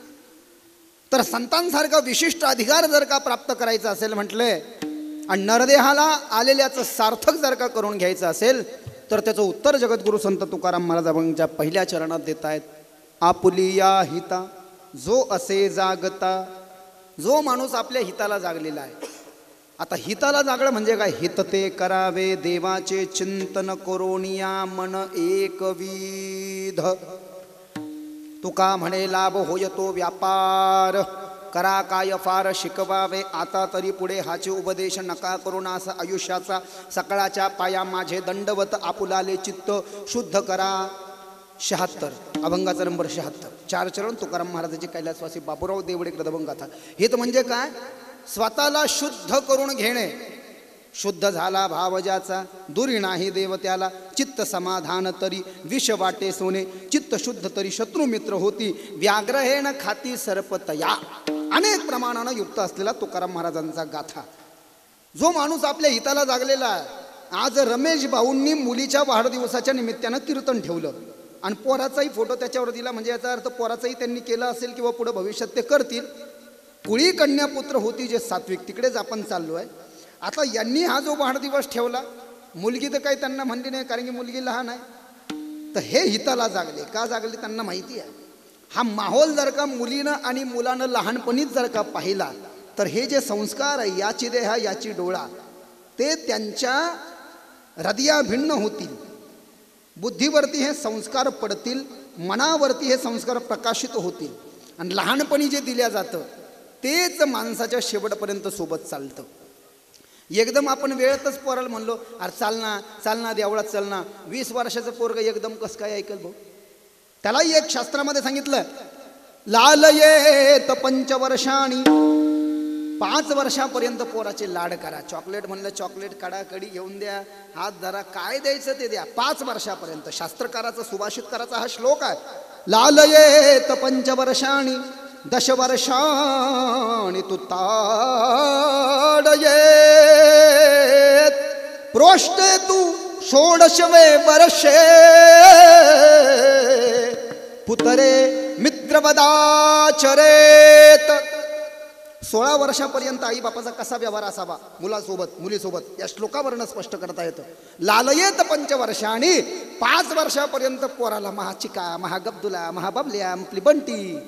तर संतांसारखा विशिष्ट अधिकार जर का प्राप्त करायचा असेल म्हटले आणि नरदेहाला आलेल्याचं सार्थक जर का करून घ्यायचं असेल तर त्याचं उत्तर जगद्गुरु संत तुकाराम महाराजांच्या पहिल्या चरणात देत आहेत. आपुलिया हिता जो असे जागता. जो माणूस आपल्या हिताला जागलेला आहे. आता हिताला जागलं म्हणजे काय? हित ते करावे देवाचे चिंतन करोनिया मन एकविध. तुका म्हणे लाभ होय तो व्यापार, करा काय फार शिकवावे आता तरी पुढे, हाचे उपदेश नका करुणास आयुष्याचा, सकाळच्या पाया माझे दंडवत आपुलाले चित्त शुद्ध करा. 76 अभंगाचा नंबर 76. 4 चरण तुकाराम महाराजांचे कैलासवासी बापूराव देवडे कृतभंगाथा. हित म्हणजे काय? स्वतःला शुद्ध करून घेणे. शुद्ध झाला भाव ज्याचा, दुरी नाही देव त्याला, चित्त समाधान तरी विष वाटे सोने, चित्त शुद्ध तरी शत्रू मित्र होती, व्याघ्र हे न खाती सर्पतया. अनेक प्रमाणानं युक्त असलेला तुकाराम महाराजांचा गाथा. जो माणूस आपल्या हिताला जागलेला आहे. आज रमेश भाऊंनी मुलीच्या वाढदिवसाच्या निमित्तानं कीर्तन ठेवलं आणि पोराचाही फोटो त्याच्यावर दिला. म्हणजे याचा अर्थ पोराचाही त्यांनी केला असेल किंवा पुढे भविष्यात ते करतील. कुळी कन्या पुत्र होती जे सात्विक, तिकडेच आपण चाललो आहे. आता यांनी हा जो वाढदिवस ठेवला, मुलगी तर काही त्यांना म्हणली नाही कारण की मुलगी लहान आहे. तर हे हिताला जागले. का जागले त्यांना माहिती आहे. हा माहोल जर का मुलीनं आणि मुलानं लहानपणीच जर का पाहिला तर हे जे संस्कार आहे, याची देहा याची डोळा, ते त्यांच्या हृदया भिन्न होतील. बुद्धीवरती हे संस्कार पडतील, मनावरती हे संस्कार प्रकाशित होतील. आणि लहानपणी जे दिल्या जातं तेच माणसाच्या शेवटपर्यंत सोबत चालतं. एकदम आपण वेळेतच पोराला म्हणलो अरे चालना देवळात चालना, 20 वर्षाचं पोरग एकदम कसं काय ऐकल भाऊ. त्यालाही एक शास्त्रामध्ये सांगितलं, लालयेत 5 वर्षांनी, 5 वर्षापर्यंत पोराचे लाड करा. चॉकलेट म्हणलं चॉकलेट काढा, कडी घेऊन द्या, हात धरा, काय द्यायचं ते द्या. 5 वर्षापर्यंत शास्त्रकाराचा सुभाषितकाराचा हा श्लोक आहे. लालयेत 5 वर्षांनी 10 वर्षांनी तू ताडयेत, प्रोष्टे तू 16वे वर्षे पुतरे मित्रवदाचरेत. 16 वर्षापर्यंत आई बापाचा कसा व्यवहार असावा मुलासोबत मुलीसोबत या श्लोकावरनं स्पष्ट करता येतं. लालयेत 5 वर्षांनी, 5 वर्षापर्यंत पोराला महाचिका, महागब्दुला, महाबाबल्या, आपली बंटी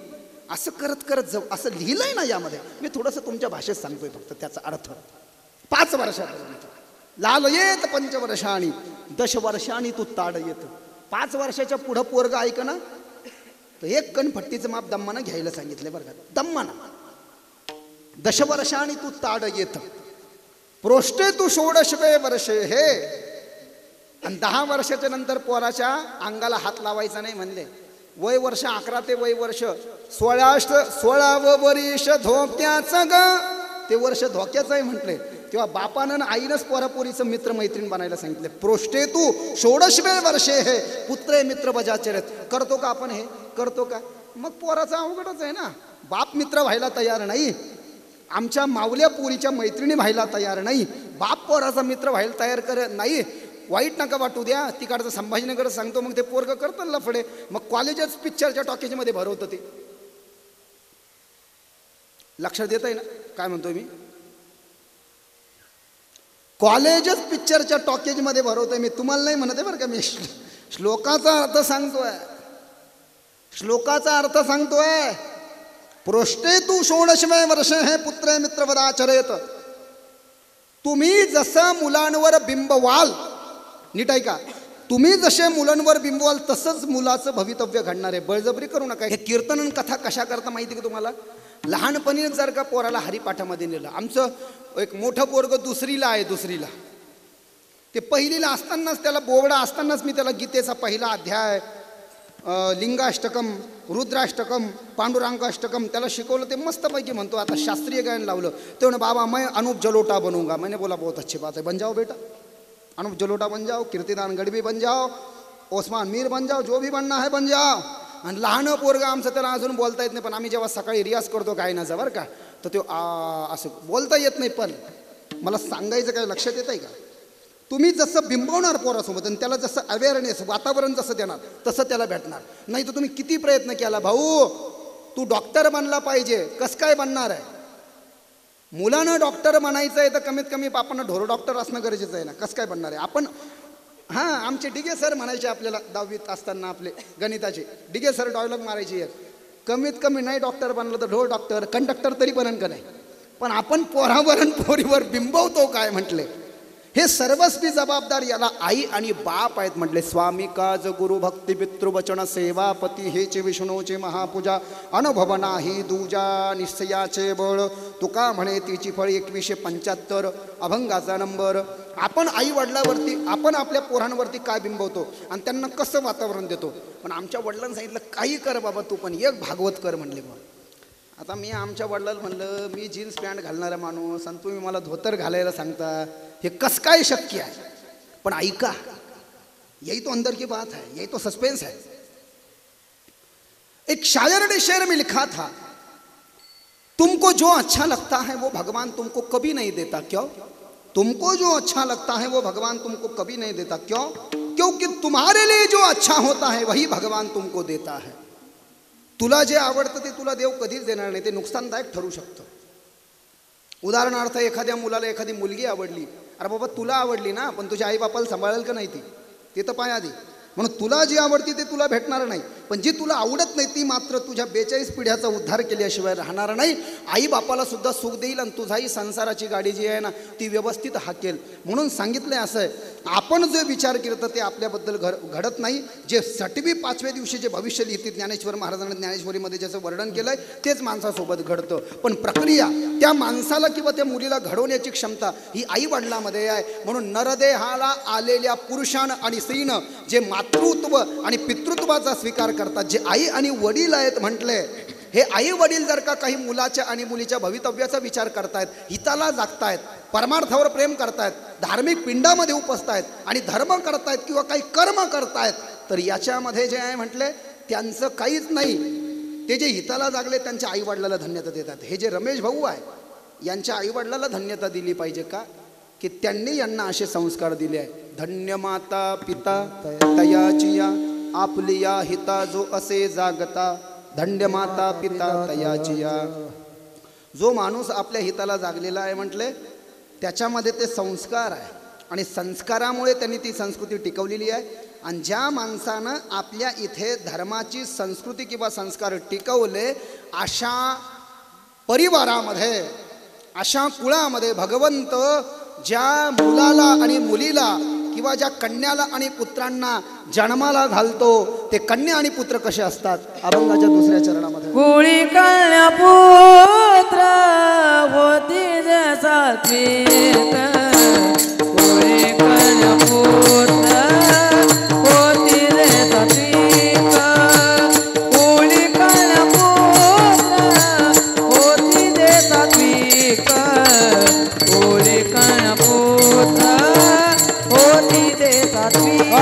असं करत करत जाऊ, असं लिहिलंय ना यामध्ये. मी थोडंसं तुमच्या भाषेत सांगतोय फक्त त्याचा अर्थ. 5 वर्षापर्यंत लालयेत 5 वर्षांनी 10 वर्षांनी तू ताड येत. 5 वर्षाच्या पुढं पोरग ऐक ना तर 1 कणफट्टीचं माप दम्मानं घ्यायला सांगितलं बरं का, दम्मानं. 10 वर्षांनी तू ताड येत, प्रोष्टे तू 16वे वर्षे हे. आणि 10 वर्षाच्या नंतर पोराच्या अंगाला हात लावायचा नाही म्हणले. वय वर्ष 11 ते वय वर्ष 16वं वर्ष धोक्याचं ग, ते वर्ष धोक्याचं आहे म्हटले. तेव्हा बापानं आईनंच पोरापोरीचं मित्रमैत्रीण बनायला सांगितले. प्रोष्टे तू 16वे वर्षे हे पुत्रे मित्र बजाचरित. करतो का आपण हे, करतो का? मग पोराचा अवघडच आहे ना. बाप मित्र व्हायला तयार नाही, आमच्या मावल्या पोरीच्या मैत्रिणी व्हायला तयार नाही, बाप पोराचा मित्र व्हायला तयार कर नाही. वाईट नका वाटू द्या, तिकडचं संभाजीनगर सांगतो. मग ते पोरग करतं लफडे. मग कॉलेजच पिक्चरच्या टॉकेजमध्ये भरवतं ते. लक्षात देत आहे ना काय म्हणतोय मी? कॉलेजच पिक्चरच्या टॉकेजमध्ये भरवतोय मी, तुम्हाला नाही म्हणत आहे बरं का. मी श्लोकाचा अर्थ सांगतोय, श्लोकाचा अर्थ सांगतोय. प्रोष्टे तू 16वे वर्ष हे पुत्रे मित्रवदाचरेत. तुम्ही जसं मुलांवर बिंब व्हाल, नीट ऐका, तुम्ही जसे मुलांवर बिंब व्हाल तसंच मुलाचं भवितव्य घडणार आहे. बळजबरी करू नका. हे कीर्तन कथा कशा करता माहिती का तुम्हाला? लहानपणी जर का पोराला हरिपाठामध्ये नेलं. आमचं एक मोठं पोरग 2रीला आहे, 2रीला. ते 1लीला असतानाच, त्याला बोबडा असतानाच मी त्याला गीतेचा पहिला अध्याय, लिंगाष्टकम, रुद्राष्टकम, पांडुरंगाष्टकम त्याला शिकवलं. ते मस्तपैकी म्हणतो. आता शास्त्रीय गायन लावलं. ते म्हणे बाबा मैं अनूप जलोटा बनूंगा. मैंने बोला बहुत अच्छी बात है, बन जाओ बेटा, अनूप जलोटा बन जाओ, कीर्तिदान गढ़वी बन जाओ, ओस्मान मीर बन जाओ, जो भी बनना है बन जाओ. आणि लहान पोरगा आमचं त्याला अजून बोलता येत नाही. पण आम्ही जेव्हा सकाळी रियाज करतो गायनाचा बरं का, तर तो असं बोलता येत नाही. पण मला सांगायचं काय लक्षात येत आहे का? तुम्ही जसं बिंबवणार पोरासोबत आणि त्याला जसं अवेअरनेस वातावरण जसं देणार तसं त्याला भेटणार. नाही तर तुम्ही किती प्रयत्न केला, भाऊ तू डॉक्टर बनला पाहिजे, कसं काय बनणार आहे? मुलानं डॉक्टर बनायचं आहे तर कमीत कमी बापांना ढोर डॉक्टर असणं गरजेचं आहे ना. कसं काय बनणार आहे आपण? हां, आमचे डिगे सर म्हणायचे आपल्याला 10वीत असताना, आपले गणिताचे डिगे सर डायलॉग मारायचे एक, कमीत कमी नाही डॉक्टर बनलं तर ढोर डॉक्टर, कंडक्टर तरी बनन का नाही. पण आपण पोरावर पोरीवर बिंबवतो काय म्हटले. हे सर्वस्वी जबाबदार याला आई आणि बाप आहेत म्हटले. स्वामी काज गुरु भक्ती पितृवचन सेवापती हेचे विष्णूचे महापूजा, अनुभव नाही दूजा निश्चयाचे बळ. तुका म्हणे तिची फळ 2175 अभंगाचा नंबर. आपण आई वडिलावरती, आपण आपल्या पोरांवरती काय बिंबवतो आणि त्यांना कसं वातावरण देतो. पण आमच्या वडिलांनी सांगितलं काही कर बाबा तू, पण एक भागवत कर म्हणले. मग आता मी आमच्या वडिलांना म्हणलं, मी जीन्स पॅन्ट घालणारा माणूस आणि तुम्ही मला धोतर घालायला सांगता, हे कसं काय शक्य आहे? पण ऐका, यही तो अंदर की बात है, यही तो सस्पेंस है. एक शायर ने शेर में लिखा था, तुमको जो अच्छा लगता है वो भगवान तुमको कभी नहीं देता। क्यों? तुमको जो अच्छा लगता है वो भगवान तुमको कभी नहीं देता। क्यों? क्योंकि तुम्हारे लिए जो अच्छा होता है वही भगवान तुमको देता है। तुला जे आवडतं ते तुला देव कधीच देणार नाही, ते नुकसानदायक ठरू शकतं। उदाहरणार्थ एखाद्या मुलाला एखादी मुलगी आवडली, अरे बाबा तुला आवडली ना, पण तुझ्या आई बापाला सांभाळेल का नाही ती, ते तर पाय आधी। म्हणून तुला जी आवडती ते तुला भेटणार नाही, पण जी तुला आवडत नाही ती मात्र तुझ्या 42 पिढ्याचा उद्धार केल्याशिवाय राहणार नाही। आई बापाला सुद्धा सुख देईल आणि तुझाही संसाराची गाडी जी आहे ना ती व्यवस्थित हाकेल। म्हणून सांगितलंय असं आहे, आपण जे विचार केलं ते आपल्याबद्दल घडत नाही। जे 6वी 5व्या दिवशी जे भविष्य लिहिते ज्ञानेश्वर महाराजांनी ज्ञानेश्वरीमध्ये ज्याचं वर्णन केलंय तेच माणसासोबत घडतं। पण प्रक्रिया त्या माणसाला किंवा त्या मुलीला घडवण्याची क्षमता ही आई वडिलांमध्ये आहे। म्हणून नरदेहाला आलेल्या पुरुषानं आणि स्त्रीनं जे मातृत्व आणि पितृत्वाचा स्वीकार करतात, जे आई आणि वडील आहेत म्हटले, हे आई वडील जर का काही मुलाच्या आणि मुलीच्या भवितव्याचा विचार करतायत, हिताला जागतायत, परमार्थावर प्रेम करतायत, धार्मिक पिंडामध्ये उपसतायत आणि धर्म करतायत किंवा काही कर्म करतायत, तर याच्यामध्ये जे आहे म्हटले त्यांचं काहीच नाही। ते जे हिताला जागले त्यांच्या आई वडिलाला धन्यता देतात। हे जे रमेश भाऊ आहे यांच्या आई वडिलाला धन्यता दिली पाहिजे का, की त्यांनी यांना असे संस्कार दिले आहे। धन्य माता पिता तयाची या, आपली या हिता जो असे जागता, धन्य माता पिता तयाची या। जो माणूस आपल्या हिताला जागलेला आहे म्हटले त्याच्यामध्ये ते संस्कार आहे आणि संस्कारामुळे त्यांनी ती संस्कृती टिकवलेली आहे। आणि ज्या माणसानं आपल्या इथे धर्माची संस्कृती किंवा संस्कार टिकवले, अशा परिवारामध्ये अशा कुळामध्ये भगवंत ज्या मुलाला आणि मुलीला किंवा ज्या कन्याला आणि पुत्रांना जन्माला घालतो ते कन्या आणि पुत्र कसे असतात, अभंगाच्या 2ऱ्या चरणामध्ये। कुळी कन्या पुत्र होती जसा तीत, कुळी कन्या पुत्र होती जसा तीत, कुळी कन्या पुत्र होती जसा तीत, कुळी कन्या पुत्र होती जसा तीत।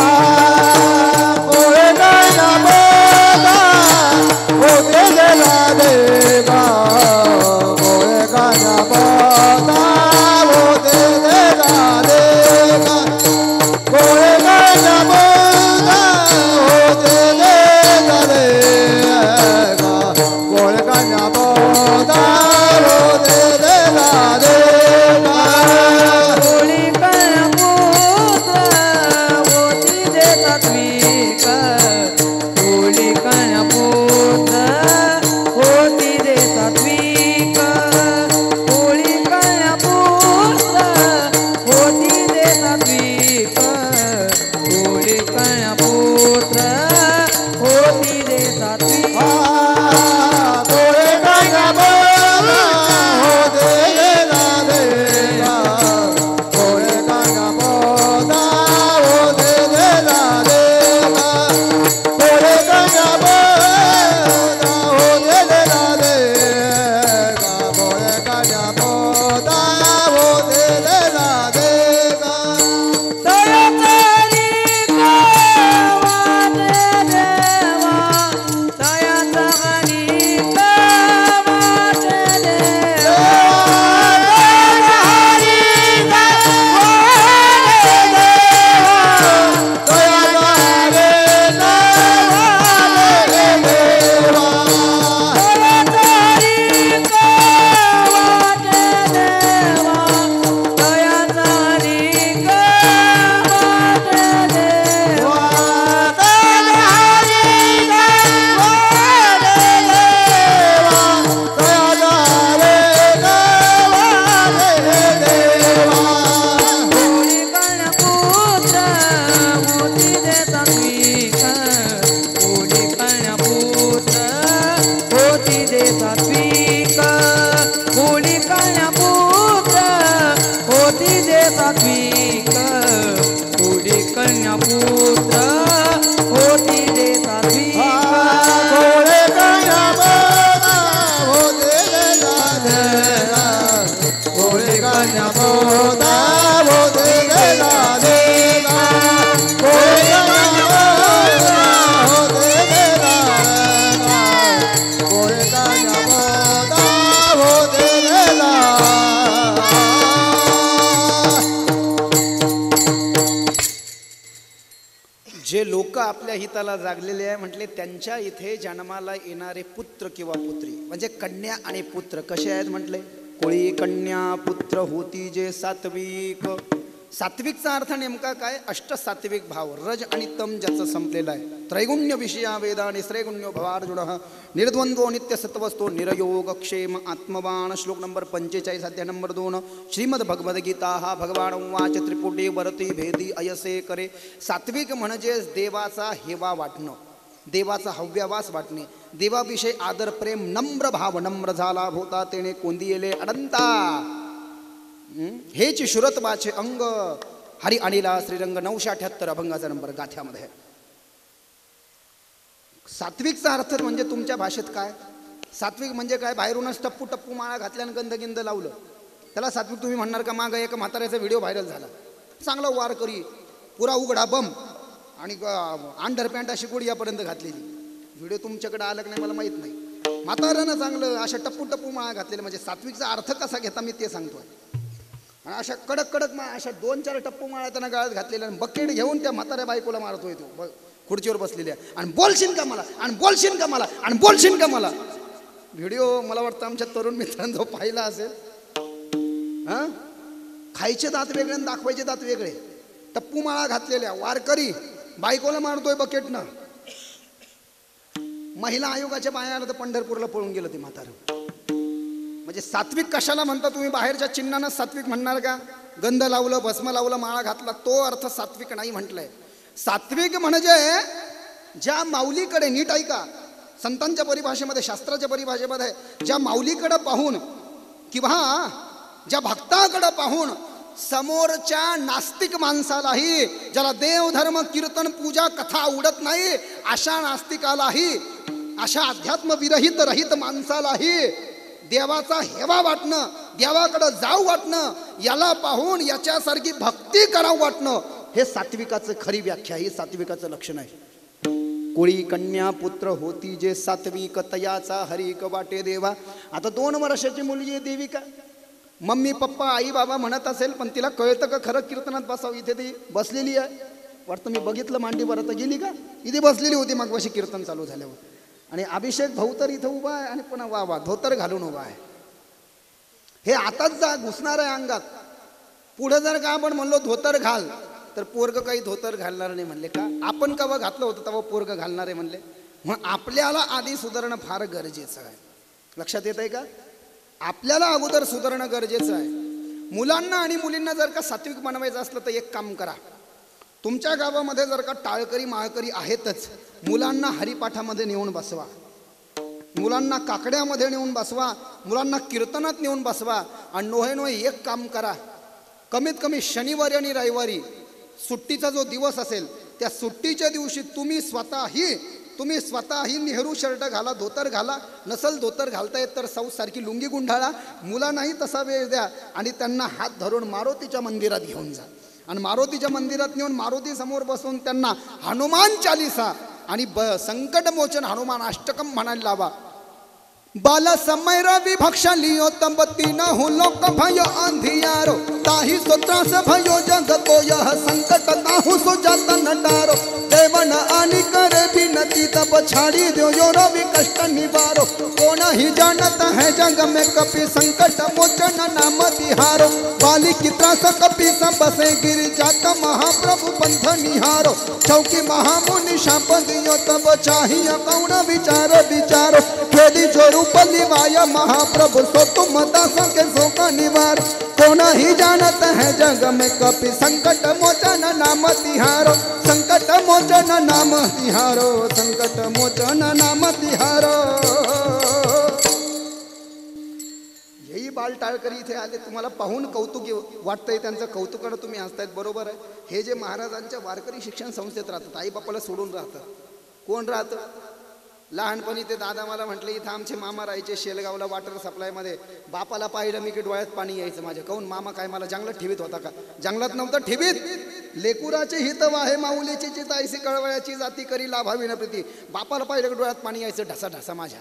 लोक आपल्या हिताला जागलेले आहे. म्हटले त्यांच्या इथे जन्माला येणारे पुत्र किंवा पुत्री म्हणजे कन्या आणि पुत्र कसे आहेत म्हटले. कोळी कन्या पुत्र होती जे सात्विक. सात्विकचा अर्थ नेमका काय. अष्टसात्विक भाव रज आणि तम ज्याचं संपलेलं आहे. त्रैगुण्य विषया वेदा निस्त्रैगुण्यो भवार्जुन निर्द्वंद्वो नित्य सत्वस्तो निरयोग क्षेम आत्मवान. श्लोक नंबर 45 अध्याय नंबर 2 श्रीमद भगवद्गीता. हा भगवान उवाच त्रिपुटी वरती भेदी अयसे करे. सात्विक म्हणजे देवाचा हेवा वाटणं, देवाचा हव्यावास वाटणे, देवाविषयी आदर प्रेम नम्र भाव. नम्र झाला भोता तेने कोंदियेले अडंता. हेच शुरत्वाचे अंग. हरी अनिला श्रीरंग 978 अभंगाचा नंबर गाथ्यामध्ये. सात्विकचा अर्थ म्हणजे तुमच्या भाषेत काय. सात्विक म्हणजे काय. बाहेरूनच टप्पू टप्पू माळा घातल्यानं गंध लावलं त्याला सात्विक तुम्ही म्हणणार का. मागं एका म्हाताऱ्याचा व्हिडिओ व्हायरल झाला. चांगला वारकरी पुरा उघडा बम आणि अंडरपॅन्ट अशी गुडघ्यापर्यंत घातलेली. व्हिडिओ तुमच्याकडे आलं की नाही मला माहीत नाही. म्हाताऱ्यानं चांगलं अशा टप्पू टप्पू माळा घातलेले. म्हणजे सात्विकचा अर्थ कसा घेता मी ते सांगतोय. आणि अशा कडक कडक अशा 2-4 टप्पू माळा त्यांना गाळत घातलेल्या बकेट घेऊन त्या म्हाताऱ्या बायकोला मारतोय तो खुर्चीवर बसलेल्या. आणि बोलशील का मला, आणि बोलशील का मला, आणि बोलशील का मला. व्हिडिओ मला वाटतं आमच्या तरुण मित्रांनो पाहिला असेल. हां, खायचे दात वेगळे आणि दाखवायचे दात वेगळे. टप्पू माळा घातलेल्या वारकरी बायकोला मारतोय बकेटनं. महिला आयोगाच्या बाया आलं तर पंढरपूरला पळून गेलं ते म्हातारं. म्हणजे सात्विक कशाला म्हणता तुम्ही. बाहेरच्या चिन्हानं सात्विक म्हणणार का. गंध लावलं, भस्म लावलं, माळा घातला तो अर्थ सात्विक नाही म्हटलंय. सात्विक म्हणजे ज्या माऊलीकडे, नीट ऐका, संतांच्या परिभाषेमध्ये, शास्त्राच्या परिभाषेमध्ये, ज्या माऊलीकडे पाहून किंवा ज्या भक्ताकडे पाहून समोरच्या नास्तिक माणसालाही, ज्याला देवधर्म कीर्तन पूजा कथा आवडत नाही अशा नास्तिकालाही, अशा अध्यात्म विरहित रहित माणसालाही देवाचा हेवा वाटणं, देवाकडं जाऊ वाटणं, याला पाहून याच्यासारखी भक्ती करावं वाटणं, हे सात्विकाचं खरी व्याख्या, ही सात्विकाचं लक्षण आहे. कोळी कन्या पुत्र होती जे सात्विक तयाचा हरिक वाटे देवा. आता 2 वर्षाची मुलगी आहे देविका. मम्मी पप्पा आई बाबा म्हणत असेल पण तिला कळतं का खरं कीर्तनात बसावं. इथे ती बसलेली आहे वाटतं, मी बघितलं मांडीवर. आता गेली का. इथे बसलेली होती मगवाशी कीर्तन चालू झाल्यावर. आणि अभिषेक भाऊ तर इथं उभा आहे आणि पुन्हा वा धोतर घालून उभा आहे. हे आताच जा घुसणार आहे अंगात. पुढं जर का आपण म्हणलो धोतर घाल तर पोरग काही धोतर घालणार नाही म्हणले का. आपण केव्हा घातलं होतं तेव्हा पोरग घालणार आहे म्हणले. म्हणून आपल्याला आधी सुधारणं फार गरजेचं आहे. लक्षात येत आहे का. आपल्याला अगोदर सुधारणं गरजेचं आहे. मुलांना आणि मुलींना जर का सात्विक बनवायचं असलं तर एक काम करा. तुमच्या गावामध्ये जर का टाळकरी माळकरी आहेतच, मुलांना हरिपाठामध्ये नेऊन बसवा, मुलांना काकड्यामध्ये नेऊन बसवा, मुलांना कीर्तनात नेऊन बसवा. आणि नोहे एक काम करा, कमीत कमी शनिवारी आणि रविवारी सुट्टीचा जो दिवस असेल त्या सुट्टीच्या दिवशी तुम्ही स्वतःही नेहरू शर्ट घाला, धोतर घाला. नसल धोतर घालता येत तर सारखी लुंगी गुंढाळा. मुलांनाही तसा वेळ द्या आणि त्यांना हात धरून मारुतीच्या मंदिरात घेऊन जा. आणि मारुतीच्या मंदिरात नेऊन मारुती समोर बसून त्यांना हनुमान चालीसा आणि संकटमोचन हनुमान अष्टकम म्हणायला लावा. बाल समय रवि भक्षा लियो तब तीन हो लोक भयो अंधियारो. ताही सो त्रास भयो जगतो यह संकट ताहू सो जात न डारो. देवन आनी करे बिनती तब छाड़ी दो यो रवि कष्ट निवारो. कौन ही जानत है जग में कपि संकट मोचन नाम तिहारो. बाली की त्रास कपि सब बसे गिर जात महाप्रभु पंथ निहारो. चौकी महामुनि शाप दियो तब चाहिए कौन विचारो विचारो. खेदी जो रूप लिवाय महाप्रभु सो तुम दास के सो का निवार. कौन ही जानत है जग में कपि संकट मोचन नाम तिहारो. संकट मोचन नाम तिहारो. संकट मोचन नाम तिहारो. यही बाल टाळकरी इथे आले. तुम्हाला पाहून कौतुक वाटतंय, त्यांचं कौतुकानं तुम्ही हसतायत. बरोबर आहे. हे जे महाराजांच्या वारकरी शिक्षण संस्थेत राहतात, आई बापाला सोडून राहतात. कोण राहतं. लहानपणी ते दादा मला म्हटले इथं आमचे मामा राहायचे शेलगावला वॉटर सप्लायमध्ये. बापाला पाहिलं मी की डोळ्यात पाणी यायचं माझ्या. काहून मामा काय मला जंगलात ठेवीत होता का. जंगलात नव्हतं ठेवीत. लेकुराचे हित वाहे माऊलीची चितायसी कळवळ्याची जाती करी लाभावी न प्रीती. बापाला पाहिलं की डोळ्यात पाणी यायचं ढसा ढसा माझ्या.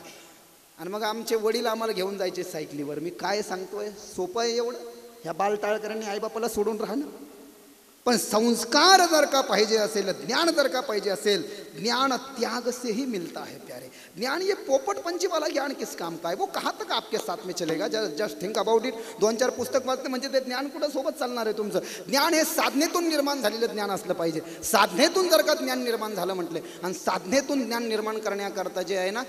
आणि मग आमचे वडील आम्हाला घेऊन जायचे सायकलीवर. मी काय सांगतोय, सोपं आहे एवढं. ह्या बाल टाळकऱ्यांनी आईबापाला सोडून राहणं. पण संस्कार जर का पाहिजे असेल, ज्ञान जर का पाहिजे असेल, ज्ञान त्याग से ही मिलता है प्यारे। ज्ञान ये पोपट पंची वाला ज्ञान किस काम का है, वो कहाँ तक आपके साथ में चलेगा? Just think about it. 2-4 पुस्तक वाचते म्हणजे ते ज्ञान कुठं सोबत चालणार आहे तुमचं? ज्ञान हे साधनेतून निर्माण झालेलं ज्ञान असलं पाहिजे। साधनेतून जर का ज्ञान निर्माण झालं म्हटले, आणि साधनेतून ज्ञान निर्माण करण्याकरता जे आहे ना,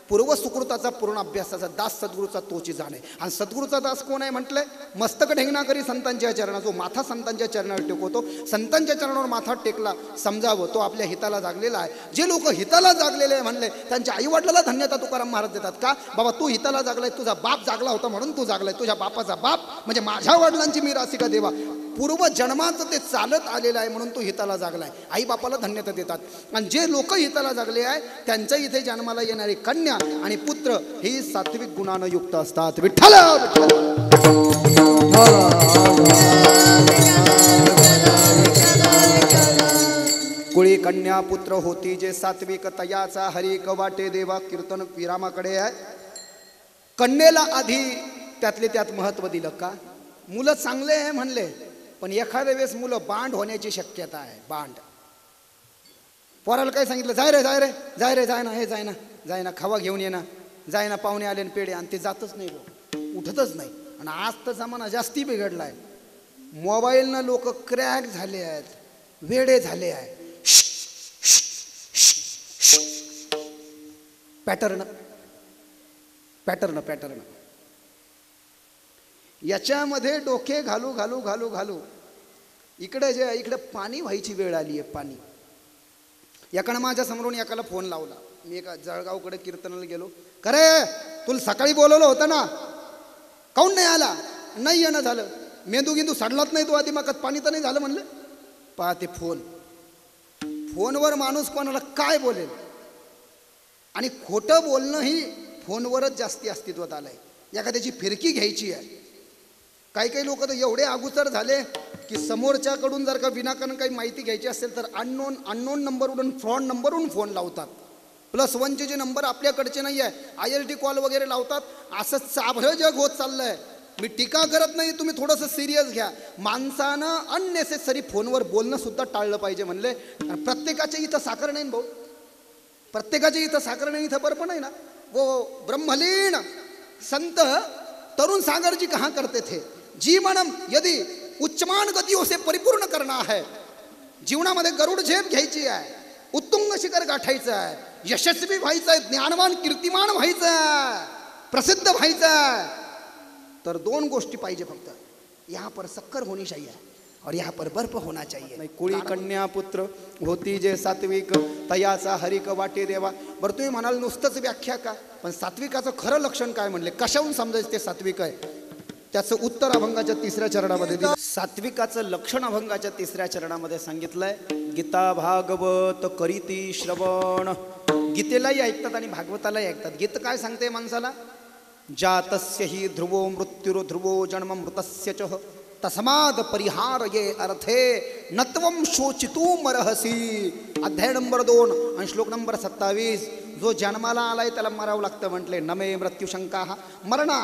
पूर्व सुकृताचा पूर्ण अभ्यासाचा दास सद्गुरूचा तोची जाणे। आणि सद्गुरूचा दास कोण आहे म्हटलंय? मस्तक ढेंगणा करी संतांच्या चरणा, जो माथा संतांच्या चरणावर टेकवतो, संतांच्या चरणावर माथा टेकला समजावं तो आपल्या हिताला जागलेला आहे। जे लोक हिताला जागलेले आहे म्हणले त्यांच्या आईवडिलाला धन्यता तुकाराम महाराज देतात। का बाबा, तू हिताला जागलाय, तुझा बाप जागला होता म्हणून तू जागलाय, तुझ्या बापाचा बाप म्हणजे माझ्या वडिलांची मी रासिका देवा, पूर्व जन्माचं ते चालत आलेलं आहे म्हणून तो हिताला जागलाय, आई बापाला धन्यता देतात। आणि जे लोक हिताला जागले आहे त्यांच्या इथे जन्माला येणारी कन्या आणि पुत्र ही सात्विक गुणानं युक्त असतात। विठ्ठल कुळी कन्या पुत्र होती जे सात्विक, तयाचा हरिक वाटे देवा। कीर्तन विरामाकडे आहे। कन्येला आधी त्यातले त्यात महत्व दिलं का? मुलं चांगले आहे म्हणले, पण एखाद्या वेळेस मुलं बांड होण्याची शक्यता आहे। बांड पोराला काय सांगितलं, जाय रे जाय रे जाय रे, जाय ना, हे जाय ना, जाय ना, खावा घेऊन ये ना, जाय ना, पाहुणे आले पेढे, आणि ते जातच नाही, उठतच नाही। आणि आज तर जमाना जास्ती बिघडलाय, मोबाईलनं लोक क्रॅक झाले आहेत, वेडे झाले आहेत। पॅटर्न पॅटर्न पॅटर्न याच्यामध्ये डोके घालू घालू घालू घालू इकडे जे इकडे पाणी व्हायची वेळ आली आहे। पाणी एकानं माझ्या समोरून एकाला फोन लावला, मी एका जळगावकडे कीर्तनाला गेलो, खरे तुला सकाळी बोलवलं होतं ना, काऊन नाही आला? नाही येणं झालं, मेंदू गिंदू सडलाच नाही, तो आधी मग पाणी तर नाही झालं म्हणलं। पाहते फोनवर माणूस कोणाला काय बोलेल, आणि खोटं बोलणं ही फोनवरच जास्ती अस्तित्वात आलंय। एखाद्याची फिरकी घ्यायची आहे, काही लोक तर एवढे अगोदर झाले की समोरच्याकडून जर का विनाकारण काही माहिती घ्यायची असेल तर अननोन नंबरवरून फ्रॉड नंबरवरून फोन लावतात। +1चे जे नंबर आपल्याकडचे नाही आहे, ILT कॉल वगैरे लावतात। असं चाभरं जग होत चाललंय। मी टीका करत नाही, तुम्ही थोडंसं सिरियस घ्या। माणसानं अननेसेसरी फोनवर बोलणं सुद्धा टाळलं पाहिजे म्हणले। प्रत्येकाच्या इथं साखर नाही भाऊ, प्रत्येकाच्या इथं साखर नाही, इथं बर्फ नाही ना। वो ब्रह्मलीन संत तरुण सागर जी कहाँ करते थे, जीवनम यदि उच्चमान गतियों से परिपूर्ण करना है, जीवनामध्ये गरुड झेप घ्यायची आहे, उत्तुंग शिखर गाठायचं आहे, यशस्वी व्हायचं आहे, ज्ञानवान कीर्तिमान व्हायचं आहे, प्रसिद्ध व्हायचं आहे, तर 2 गोष्टी पाहिजे फक्त। यहाँ पर शक्कर होनी चाहिए और यहाँ पर बर्फ होना चाहिए। कुळी कन्या पुत्र होती जे सात्विक, तयाचा हरिक वाटे देवा। बरं तुम्ही म्हणाल नुसतंच व्याख्या का, पण सात्विकाचं खरं लक्षण काय म्हणले, कशाहून समजायचं ते सात्विक आहे? त्याचं उत्तर अभंगाच्या 3ऱ्या चरणामध्ये दिलं। सात्विकाचं लक्षण अभंगाच्या 3ऱ्या चरणामध्ये सांगितलंय। गीता भागवत करीती श्रवण, गीतेलाही ऐकतात आणि भागवतालाही ऐकतात। गीत काय सांगते माणसाला? जातस्य हि ध्रुवो मृत्युर्ध्रुवो जन्म मृतस्य च तस्माद परिहार ये अर्थे नत्वम शोचितुमर्हसि। अध्याय नंबर 2 आणि श्लोक नंबर 27। जो जन्माला आलाय त्याला मरावं लागतं म्हटले। नमे मृत्यु शंका मरना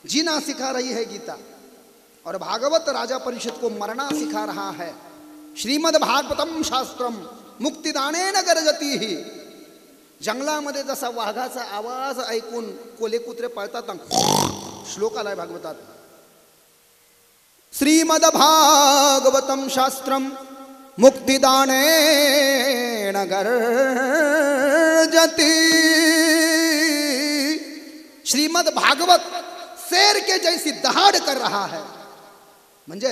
जीना सिखा रही है गीता, और भागवत राजा परिषद को मरना सिखा रहा है। श्रीमद भागवतम शास्त्रम मुक्तिदानेन गर्जती ही। जंगलामध्ये जसा वाघाचा आवाज ऐकून कोले कुत्रे पळतात, श्लोक आलाय भागवतात। श्रीमद भागवतम शास्त्रम मुक्तिदानेन गर्जती। श्रीमद भागवत शेर के जैसी दहाड़ कर रहा है, म्हणजे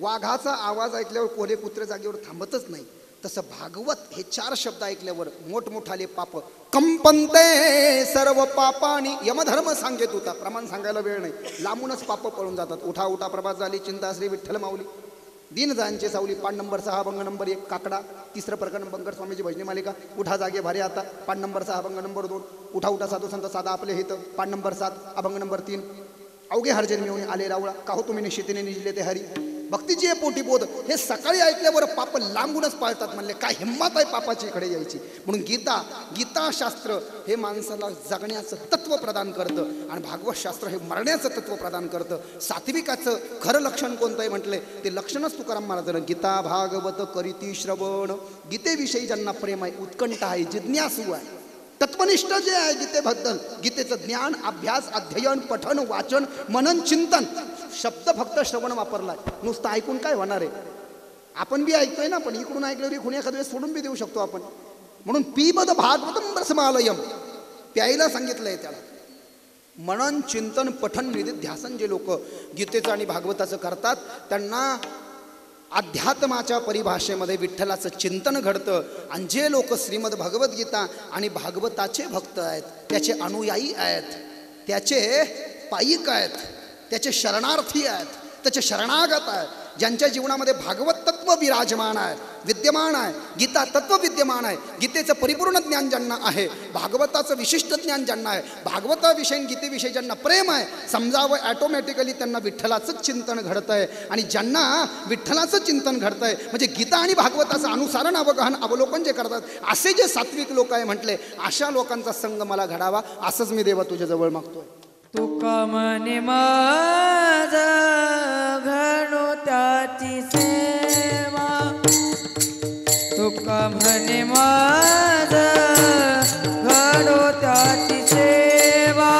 वाघाचा आवाज ऐकल्यावर कोले कुत्रे जागेवर थांबतच नाही, तसं भागवत हे 4 शब्द ऐकल्यावर मोठमोठाले पाप कंपनते सर्व पापानी। यमधर्म सांगत होता, प्रमाण सांगायला वेळ नाही, लांबूनच पाप पळून जातात। उठा उठा प्रभात झाली, चिंता श्री विठ्ठल माऊली, दीनजांचे सावली, पाठ नंबर 6 अभंग नंबर 1 काकडा, 3रं प्रकरण बंकर स्वामीची भजनी मालिका, उठा जागे भारी आता, पाठ नंबर 6 अभंग नंबर 2 उठा उठा साधू संत साधा आपले हित, पाठ नंबर 7 अभंग नंबर 3 अवघे हरजन मिळून आले रावळा, काहो तुम्ही निश्चितीने निजले ते हरी, भक्तीची आहे पोटीबोध हे सकाळी ऐकल्यावर पाप लांबूनच पाळतात. म्हणले काय हिंमत आहे पापाची इकडे यायची. म्हणून गीता शास्त्र हे माणसाला जगण्याचं तत्व प्रदान करतं आणि भागवत शास्त्र हे मरण्याचं तत्व प्रदान करतं. सात्विकाचं खरं लक्षण कोणतं आहे म्हटले ते लक्षणच तुकाराम महाराजांना गीता भागवत करीती श्रवण. गीतेविषयी ज्यांना प्रेम आहे, उत्कंठ आहे, जिज्ञासू आहे, तत्वनिष्ठ जे आहे गीतेबद्दल, गीतेचं ज्ञान, अभ्यास, अध्ययन, पठन, वाचन, मनन, चिंतन. शब्द फक्त श्रवण वापरलाय, नुसतं ऐकून काय होणार आहे. आपण बी ऐकतोय ना, पण इकडून ऐकल्यावर कोणी एखाद्या वेळेस सोडून बी देऊ शकतो आपण. म्हणून पिबद भागवतम रसमालयम प्यायला सांगितलंय त्याला. मनन, चिंतन, पठन, निधिध्यासन जे लोक गीतेचं आणि भागवताचं करतात त्यांना अध्यात्माच्या परिभाषेमध्ये विठ्ठलाचं चिंतन घडतं. आणि जे लोक श्रीमद भगवद्गीता आणि भागवताचे भक्त आहेत, त्याचे अनुयायी आहेत, त्याचे पायिक आहेत, त्याचे शरणार्थी आहेत, त्याचे शरणागत आहेत, ज्यांच्या जीवनामध्ये भागवत तत्व विराजमान आहे, विद्यमान आहे, गीता तत्व विद्यमान आहे, गीतेचं परिपूर्ण ज्ञान ज्यांना आहे, भागवताचं विशिष्ट ज्ञान ज्यांना आहे, भागवताविषयी गीतेविषयी ज्यांना प्रेम आहे, समजावं ॲटोमॅटिकली त्यांना विठ्ठलाचंच चिंतन घडतं आहे. आणि ज्यांना विठ्ठलाचं चिंतन घडतं आहे म्हणजे गीता आणि भागवताचं अनुसरण, अवगहन, अवलोकन जे करतात असे जे सात्विक लोक आहे म्हटले, अशा लोकांचा संग मला घडावा असंच मी देवा तुझ्याजवळ मागतोय. तुका म्हणे माझा घडो त्याची सेवा, तुका म्हणे माझा घडो त्याची सेवा.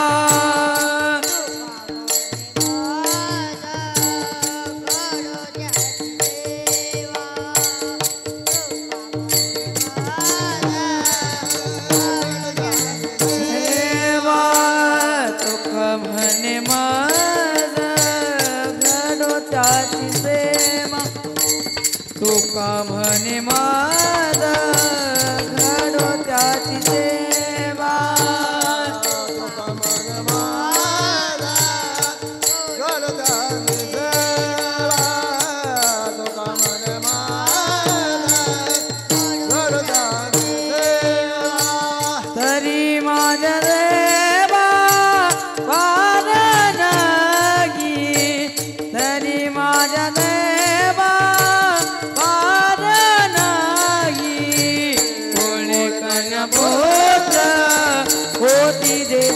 म्हणे माझा घडो त्याची सेवा, तुका म्हणे माझा घडो त्याची सेवा. तुका म्हणे माझा घडो त्याची सेवा, तुका म्हणे माझा घडो त्याची सेवा. तरी माझ्या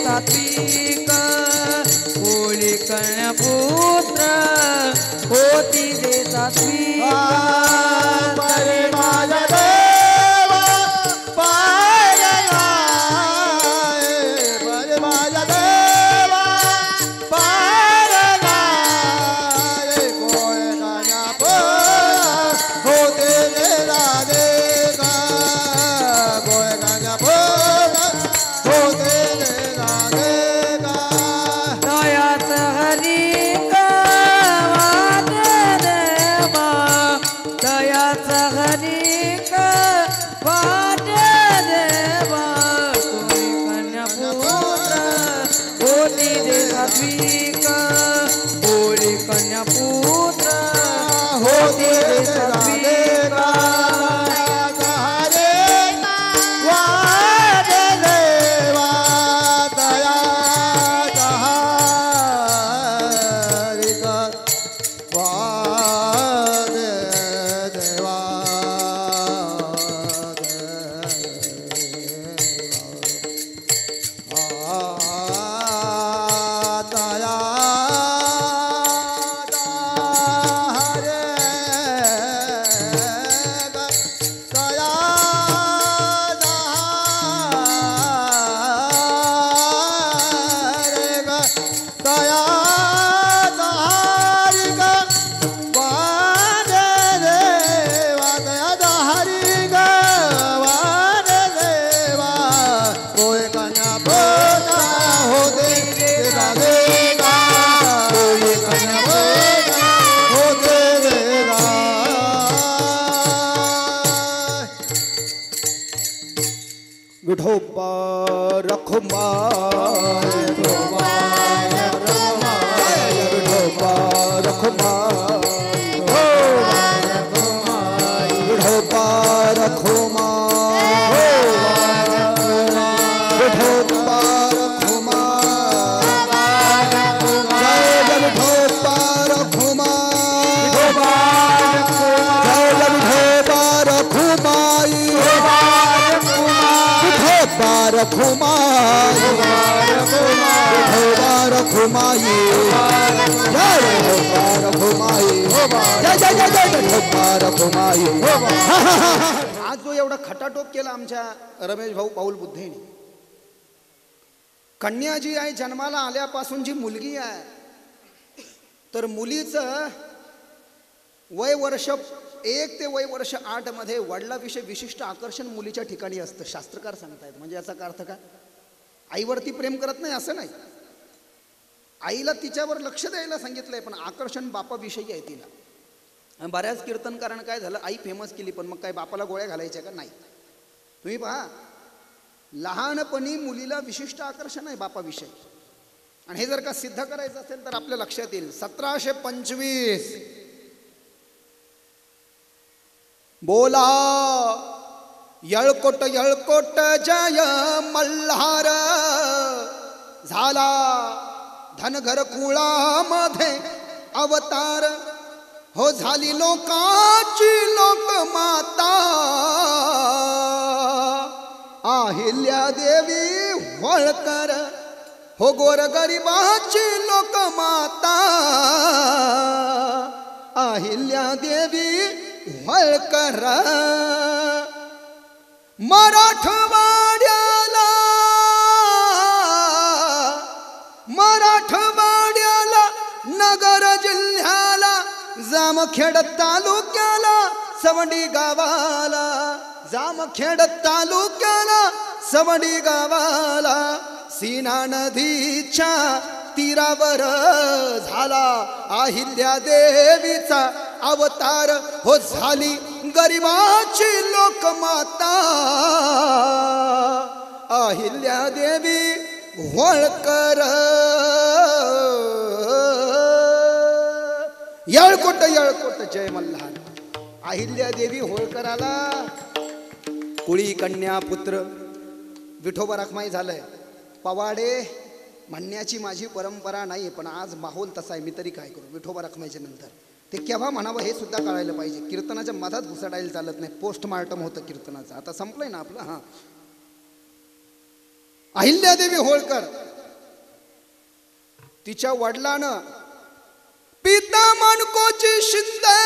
सात्विक होळी कन्यापुत्र होती दे सात्विक. परे माझा देवा पारला, परे माझा देवा पारला, कोय कन्यापुत्र होते दे राधिका, कोय कन्यापुत्र होते होळी कन्यापुत्र होती दे सात्विक. विठोबा रखुमा, विठोबा रखुमा, विठोबा रखुमा, विठोबा रखुमा, विठोबा रखुमा, जय विठोबा रखुमा, विठोबा रखुमाई विठोबा रखुमाई जय विठोबा रखुमाई जय जय जय जय विठोबा रखुमाई. आज जो एवढा खटाटोप केला आमच्या रमेश भाऊ पाऊल बुद्धेने, कन्या जी आहे जन्माला आल्यापासून जी मुलगी आहे, तर मुलीचं वय वर्ष 1 ते वय वर्ष 8 मध्ये वडिलाविषयी विशिष्ट आकर्षण मुलीच्या ठिकाणी असतं, शास्त्रकार सांगतायत. म्हणजे याचा अर्थ काय? आईवरती प्रेम करत नाही असं नाही, आईला तिच्यावर लक्ष द्यायला सांगितलंय, पण आकर्षण बापाविषयी आहे तिला. आणि बऱ्याच कीर्तनकारांना काय झालं, आई फेमस केली पण मग काय बापाला गोळ्या घालायच्या का? नाही. तुम्ही पहा, लहानपणी मुलीला विशिष्ट आकर्षण आहे बापाविषयी, आणि हे जर का सिद्ध करायचं असेल तर आपल्या लक्षात येईल 1725 बोला यळकोट यळकोट जय मल्हार झाला धनगर कुळामध्ये अवतार हो, झाली लोकाची लोकमाता अहिल्या देवी होळकर हो, गोरगरिबाची लोकमाता अहिल्या देवी होळकर. मराठवाड्याला नगर जिल्ह्याला जामखेड तालुक्याला सवंडी गावाला जामखेड तालुक्याला सवंडी गावाला सीना नदीच्या तीरावर झाला अहिल्या देवीचा अवतार हो, झाली गरिबाची लोकमाता अहिल्या देवी होळकर. यळकोट यळकोट जय मल्हार. अहिल्या देवी होळकराला कुळी कन्या पुत्र विठोबा रखमाई झालंय. पवाडे म्हणण्याची माझी परंपरा नाही, पण आज माहोल तसा आहे, मी तरी काय करू. विठोबा रखमाईच्या नंतर ते केव्हा म्हणावं हे सुद्धा कळायला पाहिजे. कीर्तनाच्या मधात घुसडायला चालत नाही, पोस्टमार्टम होतं कीर्तनाचं. आता संपलंय ना आपलं. हां, अहिल्यादेवी होळकर, तिच्या वडिलानं पिता माणकोजी शिंदे,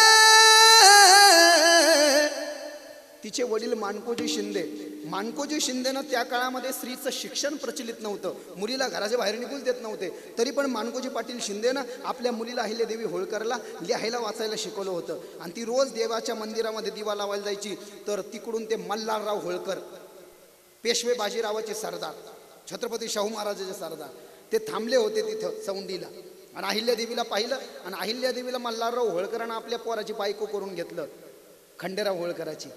तिचे वडील माणकोजी शिंदे. माणकोजी शिंदेनं त्या काळामध्ये स्त्रीचं शिक्षण प्रचलित नव्हतं, मुलीला घराच्या बाहेर निघून देत नव्हते. तरी पण माणकोजी पाटील शिंदेनं आपल्या मुलीला अहिल्यादेवी होळकरला लिहायला वाचायला शिकवलं होतं. आणि ती रोज देवाच्या मंदिरामध्ये दिवा लावायला जायची. तर तिकडून ते मल्हारराव होळकर, पेशवे बाजीरावाचे सरदार, छत्रपती शाहू महाराजाचे सरदार, ते थांबले होते तिथं सौंडीला. आणि अहिल्यादेवीला पाहिलं, आणि अहिल्यादेवीला मल्हारराव होळकरांना आपल्या पोराची बायको करून घेतलं, खंडेराव होळकराची.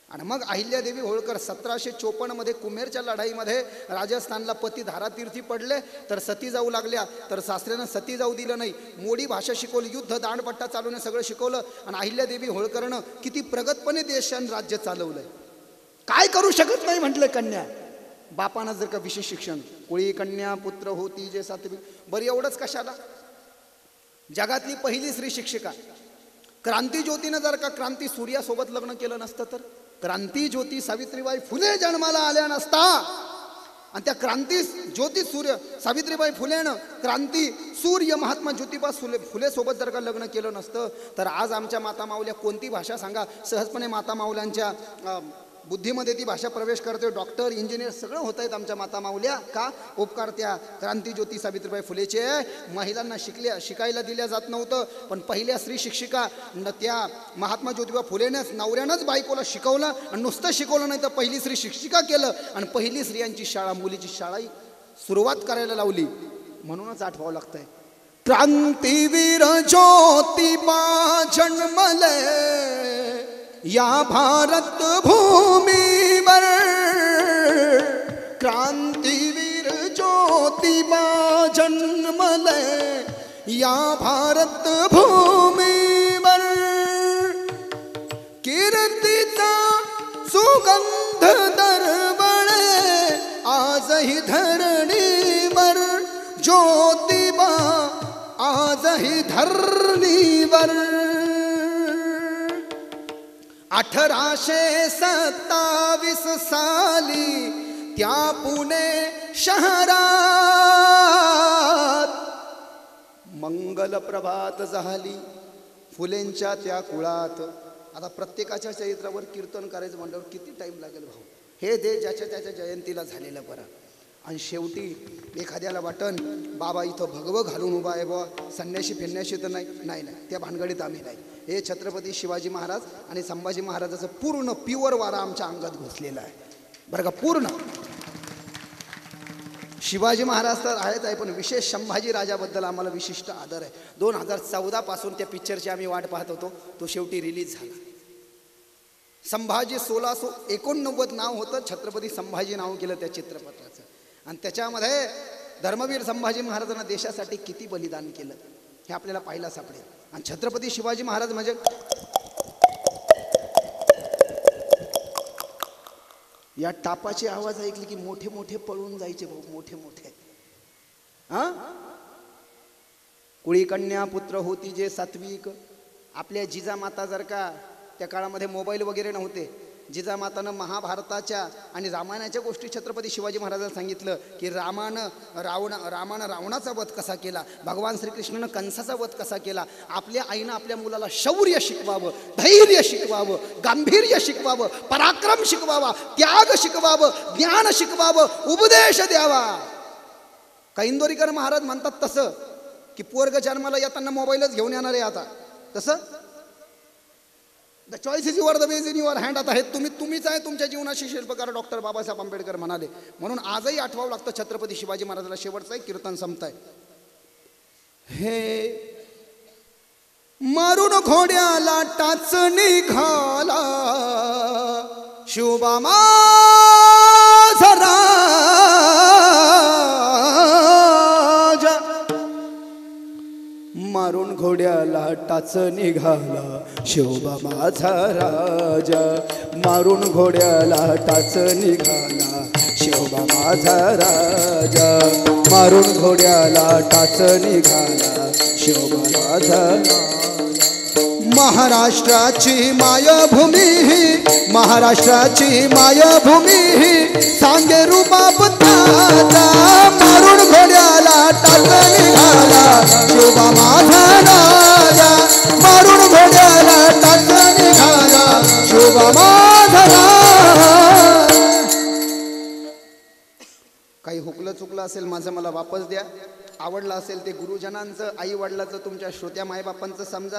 आणि मग अहिल्यादेवी होळकर 1754 मध्ये कुमेरच्या लढाईमध्ये राजस्थानला पती धारातीर्थी पडले, तर सती जाऊ लागल्या. तर सासऱ्यानं सती जाऊ दिलं नाही, मोडी भाषा शिकवली, युद्ध दांडपट्टा चालवणं सगळं शिकवलं. आणि अहिल्यादेवी होळकरनं किती प्रगतपणे देश आणि राज्य चालवलंय. काय करू शकत नाही म्हटलं कन्या. बापानं जर का विशेष शिक्षण, कोळी कन्या पुत्र होती जे सातवी. बरं एवढंच कशाला, जगातली पहिली स्त्री शिक्षिका क्रांती ज्योतीनं जर का क्रांती सूर्यासोबत लग्न केलं नसतं, तर क्रांती ज्योती सावित्रीबाई फुले जन्माला आल्या नसता. आणि त्या क्रांती ज्योती सूर्य सावित्रीबाई फुलेनं क्रांती सूर्य महात्मा ज्योतिबा फुले सोबत जर का लग्न केलं नसतं, तर आज आमच्या माता माऊल्या कोणती भाषा सांगा, सहजपणे माता माऊल्यांच्या बुद्धीमध्ये ती भाषा प्रवेश करते. डॉक्टर, इंजिनियर सगळं होत आहेत आमच्या माता माऊल्या. का? उपकार त्या क्रांती ज्योती सावित्रीबाई फुलेचे. महिलांना शिकायला दिल्या जात नव्हतं, पण पहिल्या स्त्री शिक्षिका त्या महात्मा ज्योतिबा फुलेनेच नवऱ्यानंच बायकोला शिकवलं. आणि नुसतं शिकवलं नाही तर पहिली स्त्री शिक्षिका केलं, आणि पहिली स्त्रियांची शाळा, मुलीची शाळाही सुरुवात करायला लावली. म्हणूनच आठवावं लागतंय, क्रांतीवीर ज्योतिबा जन्मले या भारत भूमीवर. क्रांतीवीर ज्योतिबा जन्मले या भारत भूमीवर. कीर्तीचा सुगंध दरवळे आजही धरणीवर. ज्योतिबा आजही धरणीवर. 1827 साली त्या पुणे शहरात मंगल प्रभात झाली फुलेंच्या त्या कुळात. आता प्रत्येकाच्या चरित्रावर कीर्तन करायचं म्हणल्यावर किती टाईम लागेल भाऊ. हे दे ज्याच्या त्याच्या जयंतीला झालेलं बरं. आणि शेवटी एखाद्याला वाटन बाबा इथं भगवं घालून उभा आहे बा, संन्याशी फिरण्याशी तर नाही नाही नाही, त्या भानगडीत आम्ही नाही. हे छत्रपती शिवाजी महाराज आणि संभाजी महाराजाचं पूर्ण प्युअर वारा आमच्या अंगात घुसलेला आहे बरं का. पूर्ण शिवाजी महाराज तर आहेच आहे, पण विशेष संभाजी राजाबद्दल आम्हाला विशिष्ट आदर आहे. 2014 पासून त्या पिक्चरची आम्ही वाट पाहत होतो, तो शेवटी रिलीज झाला. संभाजी 1689 नाव होतं, छत्रपती संभाजी नाव केलं त्या चित्रपटाचं. आणि त्याच्यामध्ये धर्मवीर संभाजी महाराजांना देशासाठी किती बलिदान केलं हे आपल्याला पाहायला सापडेल. आणि छत्रपती शिवाजी महाराज म्हणजे या टापाचे आवाज ऐकले की मोठे मोठे पळून जायचे भाऊ, मोठे मोठे. हा, कुळी कन्या पुत्र होती जे सात्विक. आपल्या जिजामाता जर का त्या काळामध्ये मोबाईल वगैरे नव्हते, जिजामातानं महाभारताच्या आणि रामायणाच्या गोष्टी छत्रपती शिवाजी महाराजांना सांगितलं की रामानं रावणाचा वध कसा केला, भगवान श्रीकृष्णानं कंसाचा वध कसा केला. आपल्या आईनं आपल्या मुलाला शौर्य शिकवावं, धैर्य शिकवावं, गांभीर्य शिकवावं, पराक्रम शिकवावा, त्याग शिकवावं, ज्ञान शिकवावं, उपदेश द्यावा. कैंदोरीकर महाराज म्हणतात तसं की पोरग जन्माला येताना मोबाईलच घेऊन येणार आहे. आता तसं the choice is your, the way is in your hand. आता हे तुम्हीच आहे तुमच्या जीवनाशी शिल्पकार डॉक्टर बाबासाहेब आंबेडकर म्हणाले. म्हणून आजही आठवावं लागतं छत्रपती शिवाजी महाराजाला. शेवटचं आहे कीर्तन संपताय. हे मारून घोड्याला टाच निघाला शिवबा माझा राजा, मारून घोड्याला टाच निघाला शिवबा माझा राजा, मारून घोड्याला टाच निघाला शिवबा माझा राजा, मारून घोड्याला टाच निघाला शिवबा माझा राजा. महाराष्ट्राची मायभूमी ही, महाराष्ट्राची मायभूमी ही, सांगे रुबाब ताजा, मारून घोड्याला टाच निघाला शिवबा माझा राजा, मारून घोड्याला टाच निघाला शिवबा माझा राजा. काही हुकलं चुकलं असेल माझं मला वापस द्या. आवडलं असेल ते गुरुजनांचं, आई वडिलाचं, तुमच्या श्रोत्या मायबापांचं समजा.